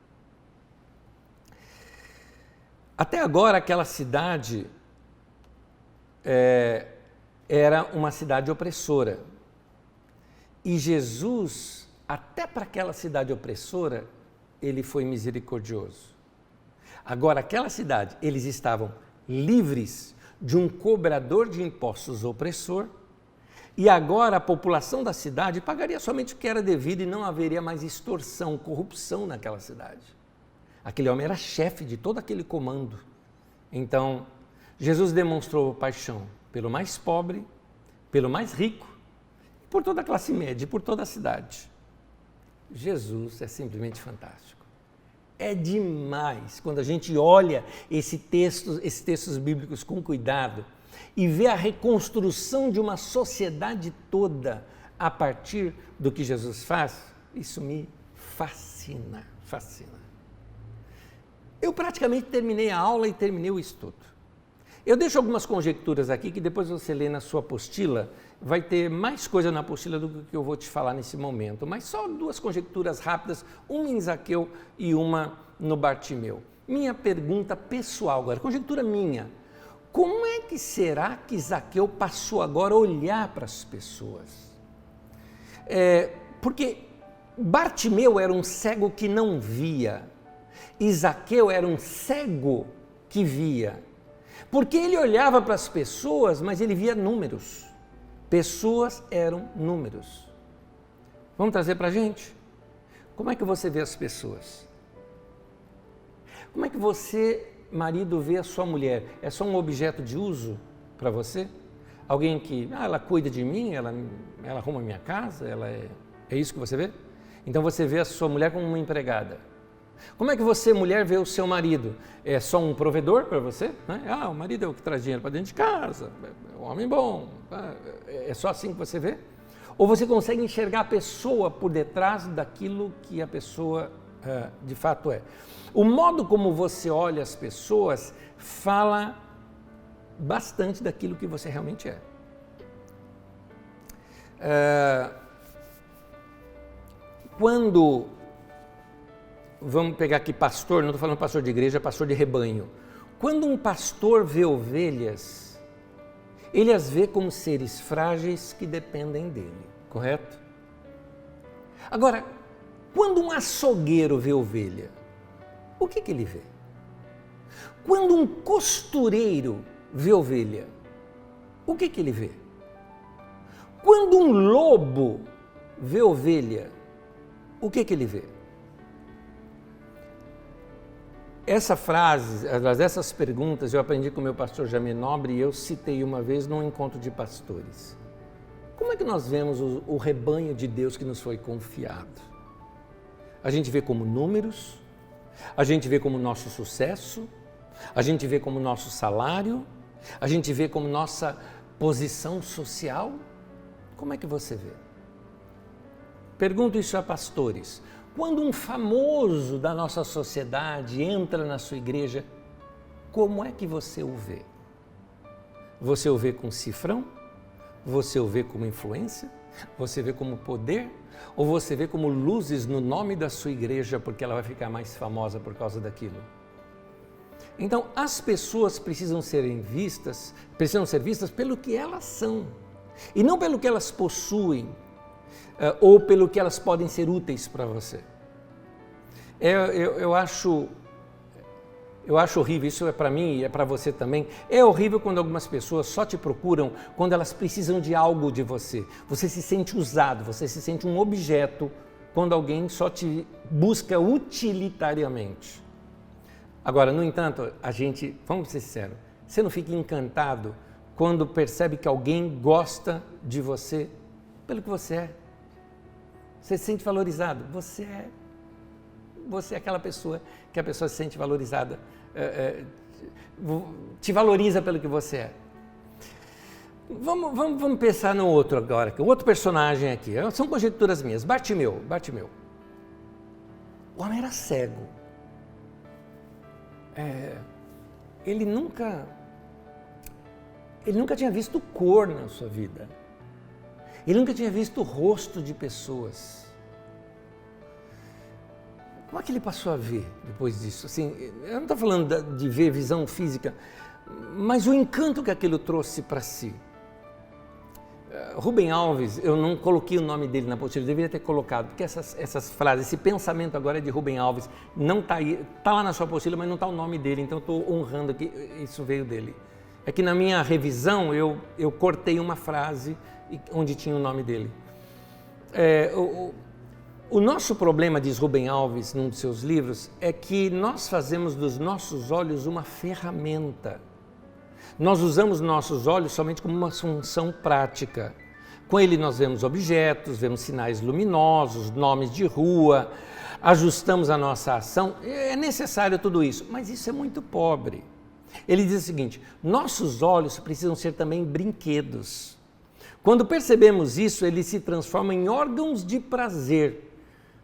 Até agora, aquela cidade era uma cidade opressora. E Jesus, até para aquela cidade opressora, ele foi misericordioso. Agora, aquela cidade, eles estavam livres de um cobrador de impostos opressor, e agora a população da cidade pagaria somente o que era devido e não haveria mais extorsão, corrupção naquela cidade. Aquele homem era chefe de todo aquele comando. Então, Jesus demonstrou paixão pelo mais pobre, pelo mais rico, por toda a classe média, por toda a cidade. Jesus é simplesmente fantástico. É demais quando a gente olha esses textos bíblicos com cuidado e vê a reconstrução de uma sociedade toda a partir do que Jesus faz. Isso me fascina, fascina. Eu praticamente terminei a aula e terminei o estudo. Eu deixo algumas conjecturas aqui que depois você lê na sua apostila, vai ter mais coisa na apostila do que eu vou te falar nesse momento, mas só 2 conjecturas rápidas, uma em Zaqueu e uma no Bartimeu. Minha pergunta pessoal agora, conjectura minha, como é que será que Zaqueu passou agora a olhar para as pessoas? Porque Bartimeu era um cego que não via, e Zaqueu era um cego que via. Porque ele olhava para as pessoas, mas ele via números. Pessoas eram números. Vamos trazer para a gente? Como é que você vê as pessoas? Como é que você, marido, vê a sua mulher? É só um objeto de uso para você? Alguém que, ela cuida de mim, ela arruma a minha casa, é isso que você vê? Então você vê a sua mulher como uma empregada. Como é que você, mulher, vê o seu marido? É só um provedor para você? Né? O marido é o que traz dinheiro para dentro de casa, é um homem bom. É só assim que você vê? Ou você consegue enxergar a pessoa por detrás daquilo que a pessoa de fato é? O modo como você olha as pessoas fala bastante daquilo que você realmente é. Quando... Vamos pegar aqui pastor, não estou falando pastor de igreja, pastor de rebanho. Quando um pastor vê ovelhas, ele as vê como seres frágeis que dependem dele, correto? Agora, quando um açougueiro vê ovelha, o que ele vê? Quando um costureiro vê ovelha, o que ele vê? Quando um lobo vê ovelha, o que ele vê? Essa frase, essas perguntas, eu aprendi com o meu pastor Jamir Nobre e eu citei uma vez num encontro de pastores. Como é que nós vemos o rebanho de Deus que nos foi confiado? A gente vê como números, a gente vê como nosso sucesso, a gente vê como nosso salário, a gente vê como nossa posição social. Como é que você vê? Pergunto isso a pastores. Quando um famoso da nossa sociedade entra na sua igreja, como é que você o vê? Você o vê com cifrão? Você o vê como influência? Você vê como poder? Ou você vê como luzes no nome da sua igreja porque ela vai ficar mais famosa por causa daquilo? Então, as pessoas precisam ser vistas pelo que elas são e não pelo que elas possuem. ou pelo que elas podem ser úteis para você. Eu acho horrível, isso é para mim e é para você também. É horrível quando algumas pessoas só te procuram quando elas precisam de algo de você. Você se sente usado, você se sente um objeto quando alguém só te busca utilitariamente. Agora, no entanto, vamos ser sinceros, você não fica encantado quando percebe que alguém gosta de você pelo que você é. Você se sente valorizado. Você é aquela pessoa que a pessoa se sente valorizada, te valoriza pelo que você é. Vamos pensar no outro agora, o outro personagem aqui. São conjecturas minhas. Bartimeu. O homem era cego. Ele nunca tinha visto cor na sua vida. Ele nunca tinha visto o rosto de pessoas. Como é que ele passou a ver depois disso? Assim, eu não estou falando de ver visão física, mas o encanto que aquilo trouxe para si. Rubem Alves, eu não coloquei o nome dele na apostila, eu deveria ter colocado, porque essas frases, esse pensamento agora é de Rubem Alves, não está aí, está lá na sua apostila, mas não está o nome dele, então eu estou honrando que isso veio dele. É que na minha revisão eu cortei uma frase onde tinha o nome dele. O nosso problema, diz Rubem Alves num de seus livros, é que nós fazemos dos nossos olhos uma ferramenta. Nós usamos nossos olhos somente como uma função prática. Com ele nós vemos objetos, vemos sinais luminosos, nomes de rua, ajustamos a nossa ação. É necessário tudo isso, mas isso é muito pobre. Ele diz o seguinte: nossos olhos precisam ser também brinquedos. Quando percebemos isso, eles se transformam em órgãos de prazer,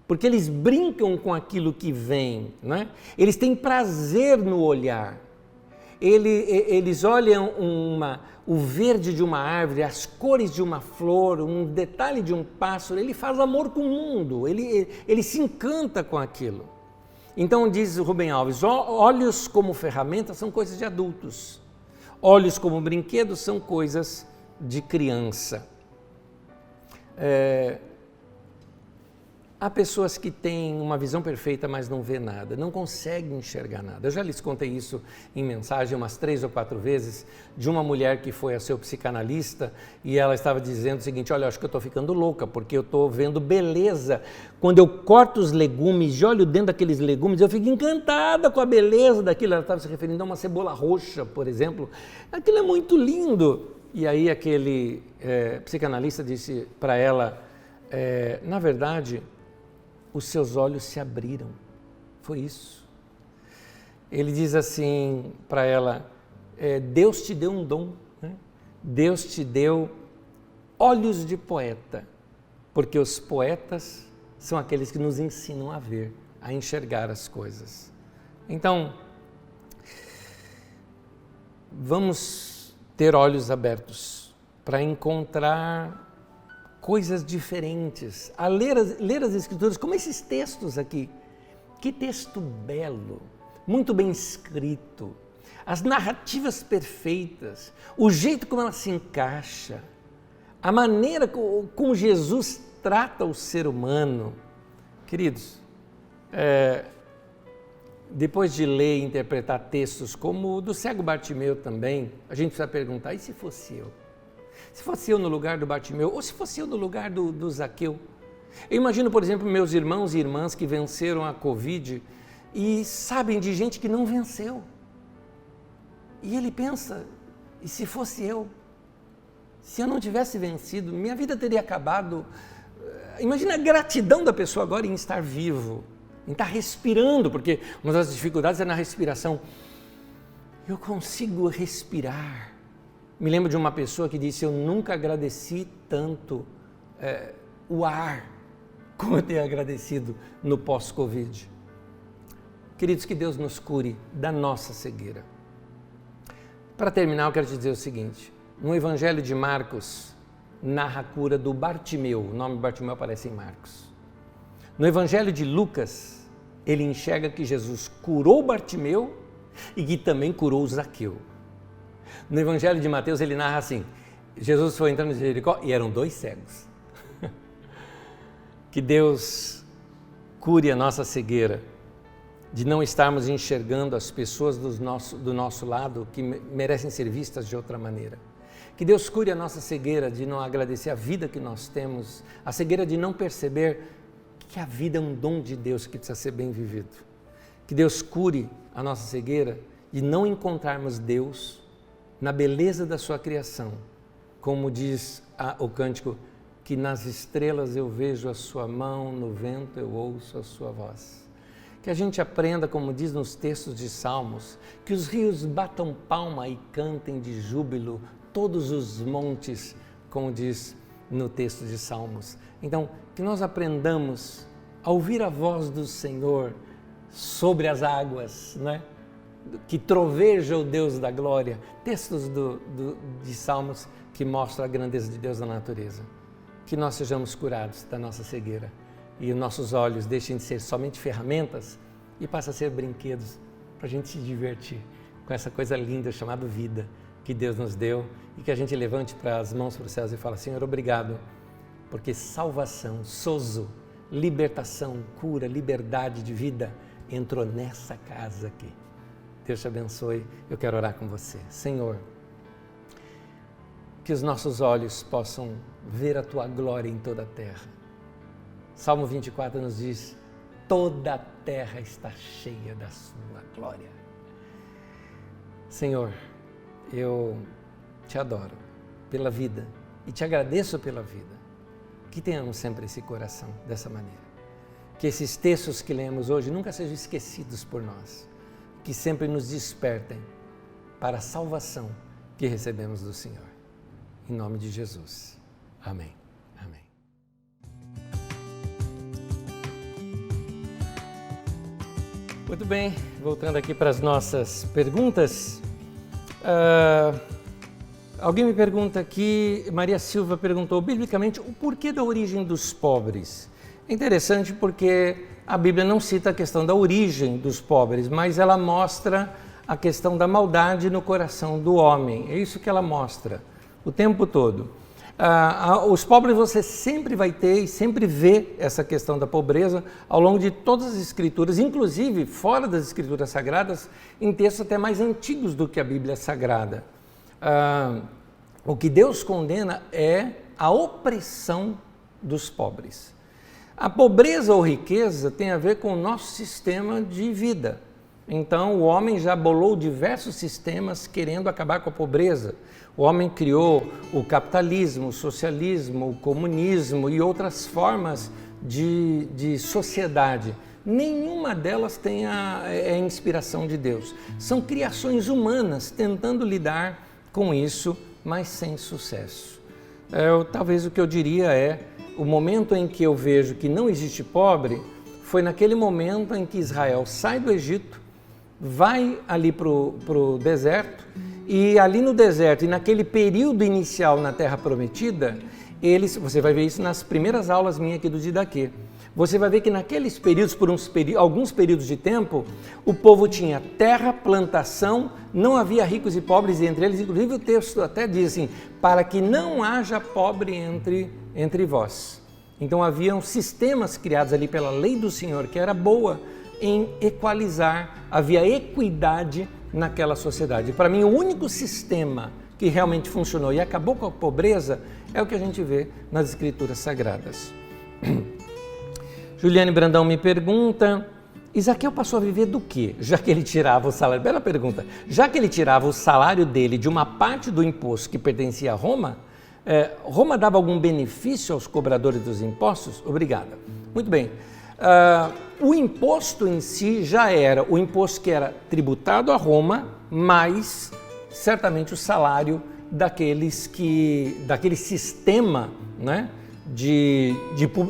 porque eles brincam com aquilo que vem, não é? Eles têm prazer no olhar. Eles olham o verde de uma árvore, as cores de uma flor, um detalhe de um pássaro, ele faz amor com o mundo, ele se encanta com aquilo. Então diz Rubem Alves, olhos como ferramenta são coisas de adultos, olhos como brinquedos são coisas de criança. Há pessoas que têm uma visão perfeita, mas não vê nada, não conseguem enxergar nada. Eu já lhes contei isso em mensagem umas 3 ou 4 vezes, de uma mulher que foi a seu psicanalista e ela estava dizendo o seguinte: olha, eu acho que eu estou ficando louca, porque eu estou vendo beleza. Quando eu corto os legumes e olho dentro daqueles legumes, eu fico encantada com a beleza daquilo. Ela estava se referindo a uma cebola roxa, por exemplo. Aquilo é muito lindo. E aí aquele psicanalista disse para ela, na verdade, os seus olhos se abriram. Foi isso. Ele diz assim para ela, Deus te deu um dom, né? Deus te deu olhos de poeta, porque os poetas são aqueles que nos ensinam a ver, a enxergar as coisas. Então, vamos ter olhos abertos para encontrar coisas diferentes, a ler as Escrituras, como esses textos aqui. Que texto belo, muito bem escrito, as narrativas perfeitas, o jeito como ela se encaixa, a maneira como Jesus trata o ser humano. Queridos, depois de ler e interpretar textos como o do cego Bartimeu também, a gente precisa perguntar, e se fosse eu? Se fosse eu no lugar do Bartimeu, ou se fosse eu no lugar do Zaqueu. Eu imagino, por exemplo, meus irmãos e irmãs que venceram a Covid e sabem de gente que não venceu. E ele pensa, e se fosse eu? Se eu não tivesse vencido, minha vida teria acabado. Imagina a gratidão da pessoa agora em estar vivo, em estar respirando, porque uma das dificuldades é na respiração. Eu consigo respirar. Me lembro de uma pessoa que disse, eu nunca agradeci tanto o ar como eu tenho agradecido no pós-Covid. Queridos, que Deus nos cure da nossa cegueira. Para terminar, eu quero te dizer o seguinte, no Evangelho de Marcos, narra a cura do Bartimeu, o nome Bartimeu aparece em Marcos. No Evangelho de Lucas, ele enxerga que Jesus curou Bartimeu e que também curou Zaqueu. No Evangelho de Mateus ele narra assim, Jesus foi entrando em Jericó e eram 2 cegos. Que Deus cure a nossa cegueira, de não estarmos enxergando as pessoas do nosso lado que merecem ser vistas de outra maneira. Que Deus cure a nossa cegueira de não agradecer a vida que nós temos, a cegueira de não perceber que a vida é um dom de Deus que precisa ser bem vivido. Que Deus cure a nossa cegueira de não encontrarmos Deus na beleza da sua criação, como diz o cântico, que nas estrelas eu vejo a sua mão, no vento eu ouço a sua voz. Que a gente aprenda, como diz nos textos de Salmos, que os rios batam palma e cantem de júbilo todos os montes, como diz no texto de Salmos. Então, que nós aprendamos a ouvir a voz do Senhor sobre as águas, né? Que troveja o Deus da glória. Textos de Salmos que mostram a grandeza de Deus na natureza. Que nós sejamos curados da nossa cegueira e os nossos olhos deixem de ser somente ferramentas e passem a ser brinquedos para a gente se divertir com essa coisa linda chamada vida que Deus nos deu e que a gente levante para as mãos para os céus e fala: Senhor, obrigado, porque salvação, sozo, libertação, cura, liberdade de vida entrou nessa casa aqui. Deus te abençoe. Eu quero orar com você. Senhor, que os nossos olhos possam ver a tua glória em toda a terra. Salmo 24 nos diz: toda a terra está cheia da sua glória. Senhor, eu te adoro pela vida e te agradeço pela vida. Que tenhamos sempre esse coração dessa maneira. Que esses textos que lemos hoje nunca sejam esquecidos por nós. Que sempre nos despertem para a salvação que recebemos do Senhor. Em nome de Jesus. Amém. Amém. Muito bem, voltando aqui para as nossas perguntas. Alguém me pergunta aqui, Maria Silva perguntou biblicamente o porquê da origem dos pobres. É interessante porque a Bíblia não cita a questão da origem dos pobres, mas ela mostra a questão da maldade no coração do homem. É isso que ela mostra o tempo todo. Os pobres você sempre vai ter e sempre vê essa questão da pobreza ao longo de todas as escrituras, inclusive fora das escrituras sagradas, em textos até mais antigos do que a Bíblia Sagrada. O que Deus condena é a opressão dos pobres. A pobreza ou riqueza tem a ver com o nosso sistema de vida. Então, o homem já bolou diversos sistemas querendo acabar com a pobreza. O homem criou o capitalismo, o socialismo, o comunismo e outras formas de sociedade. Nenhuma delas tem a inspiração de Deus. São criações humanas tentando lidar com isso, mas sem sucesso. Talvez o que eu diria é, o momento em que eu vejo que não existe pobre, foi naquele momento em que Israel sai do Egito, vai ali para o deserto, e ali no deserto, e naquele período inicial na Terra Prometida, você vai ver isso nas primeiras aulas minhas aqui do Didaquê, você vai ver que naqueles períodos, alguns períodos de tempo, o povo tinha terra, plantação, não havia ricos e pobres entre eles, inclusive o texto até diz assim, para que não haja pobre entre vós. Então haviam sistemas criados ali pela lei do Senhor, que era boa em equalizar, havia equidade naquela sociedade. Para mim, o único sistema que realmente funcionou e acabou com a pobreza é o que a gente vê nas Escrituras Sagradas. Juliane Brandão me pergunta, Isaqueu passou a viver do quê? Já que ele tirava o salário, bela pergunta, já que ele tirava o salário dele de uma parte do imposto que pertencia a Roma, Roma dava algum benefício aos cobradores dos impostos? Obrigada. Muito bem. O imposto em si já era o imposto que era tributado a Roma, mais certamente o salário daquele sistema, né,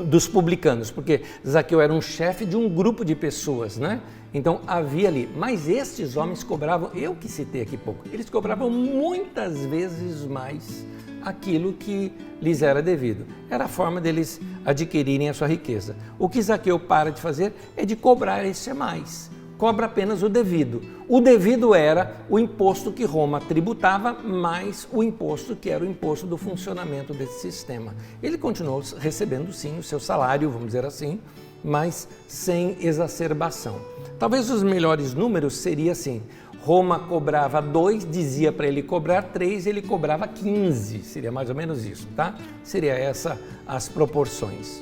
dos publicanos, porque Zaqueu era um chefe de um grupo de pessoas, né? Então havia ali, mas estes homens cobravam, eu que citei aqui pouco, eles cobravam muitas vezes mais aquilo que lhes era devido. Era a forma deles adquirirem a sua riqueza. O que Zaqueu para de fazer é de cobrar esse a mais. cobra apenas o devido. O devido era o imposto que Roma tributava, mais o imposto que era o imposto do funcionamento desse sistema. Ele continuou recebendo sim o seu salário, vamos dizer assim, mas sem exacerbação. Talvez os melhores números seria assim: Roma cobrava 2, dizia para ele cobrar 3, ele cobrava 15, seria mais ou menos isso, tá? Seria essa as proporções.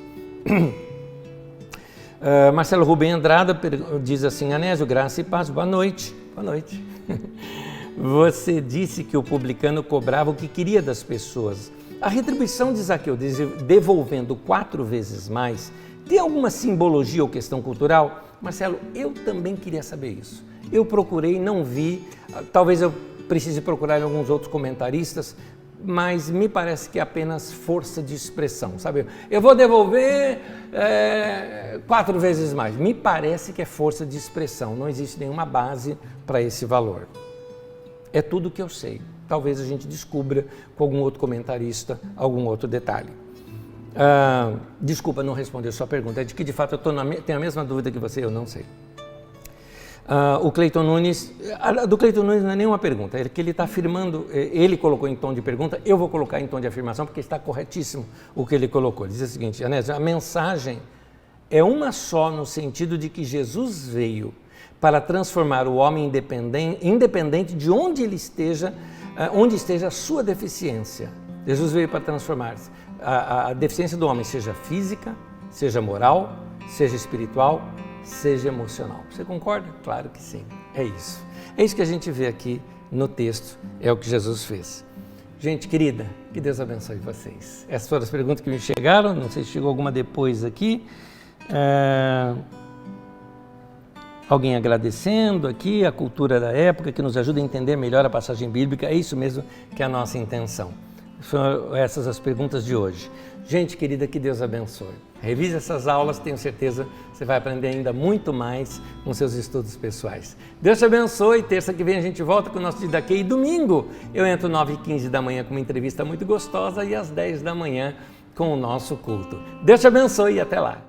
Marcelo Rubem Andrada diz assim: Anésio, graça e paz, boa noite. Boa noite. Você disse que o publicano cobrava o que queria das pessoas. A retribuição de Zaqueu, devolvendo 4 vezes mais, tem alguma simbologia ou questão cultural? Marcelo, eu também queria saber isso. Eu procurei, não vi, talvez eu precise procurar em alguns outros comentaristas, mas me parece que é apenas força de expressão, sabe? Eu vou devolver 4 vezes mais. Me parece que é força de expressão, não existe nenhuma base para esse valor. É tudo que eu sei. Talvez a gente descubra com algum outro comentarista algum outro detalhe. Desculpa não responder a sua pergunta, é de que de fato eu tenho a mesma dúvida que você, eu não sei. O Cleiton Nunes, do Cleiton Nunes não é nenhuma pergunta, é que ele está afirmando, ele colocou em tom de pergunta, eu vou colocar em tom de afirmação, porque está corretíssimo o que ele colocou. Ele diz o seguinte: Anésio, a mensagem é uma só no sentido de que Jesus veio para transformar o homem independente de onde ele esteja, onde esteja a sua deficiência. Jesus veio para transformar a deficiência do homem, seja física, seja moral, seja espiritual, seja emocional. Você concorda? Claro que sim. É isso. É isso que a gente vê aqui no texto, é o que Jesus fez. Gente querida, que Deus abençoe vocês. Essas foram as perguntas que me chegaram, não sei se chegou alguma depois aqui. Alguém agradecendo aqui a cultura da época, que nos ajuda a entender melhor a passagem bíblica. É isso mesmo que é a nossa intenção. São essas as perguntas de hoje. Gente querida, que Deus abençoe. Revise essas aulas, tenho certeza que você vai aprender ainda muito mais com seus estudos pessoais. Deus te abençoe. Terça que vem a gente volta com o nosso Didaquê. E domingo eu entro 9h15 da manhã com uma entrevista muito gostosa e às 10 da manhã com o nosso culto. Deus te abençoe e até lá.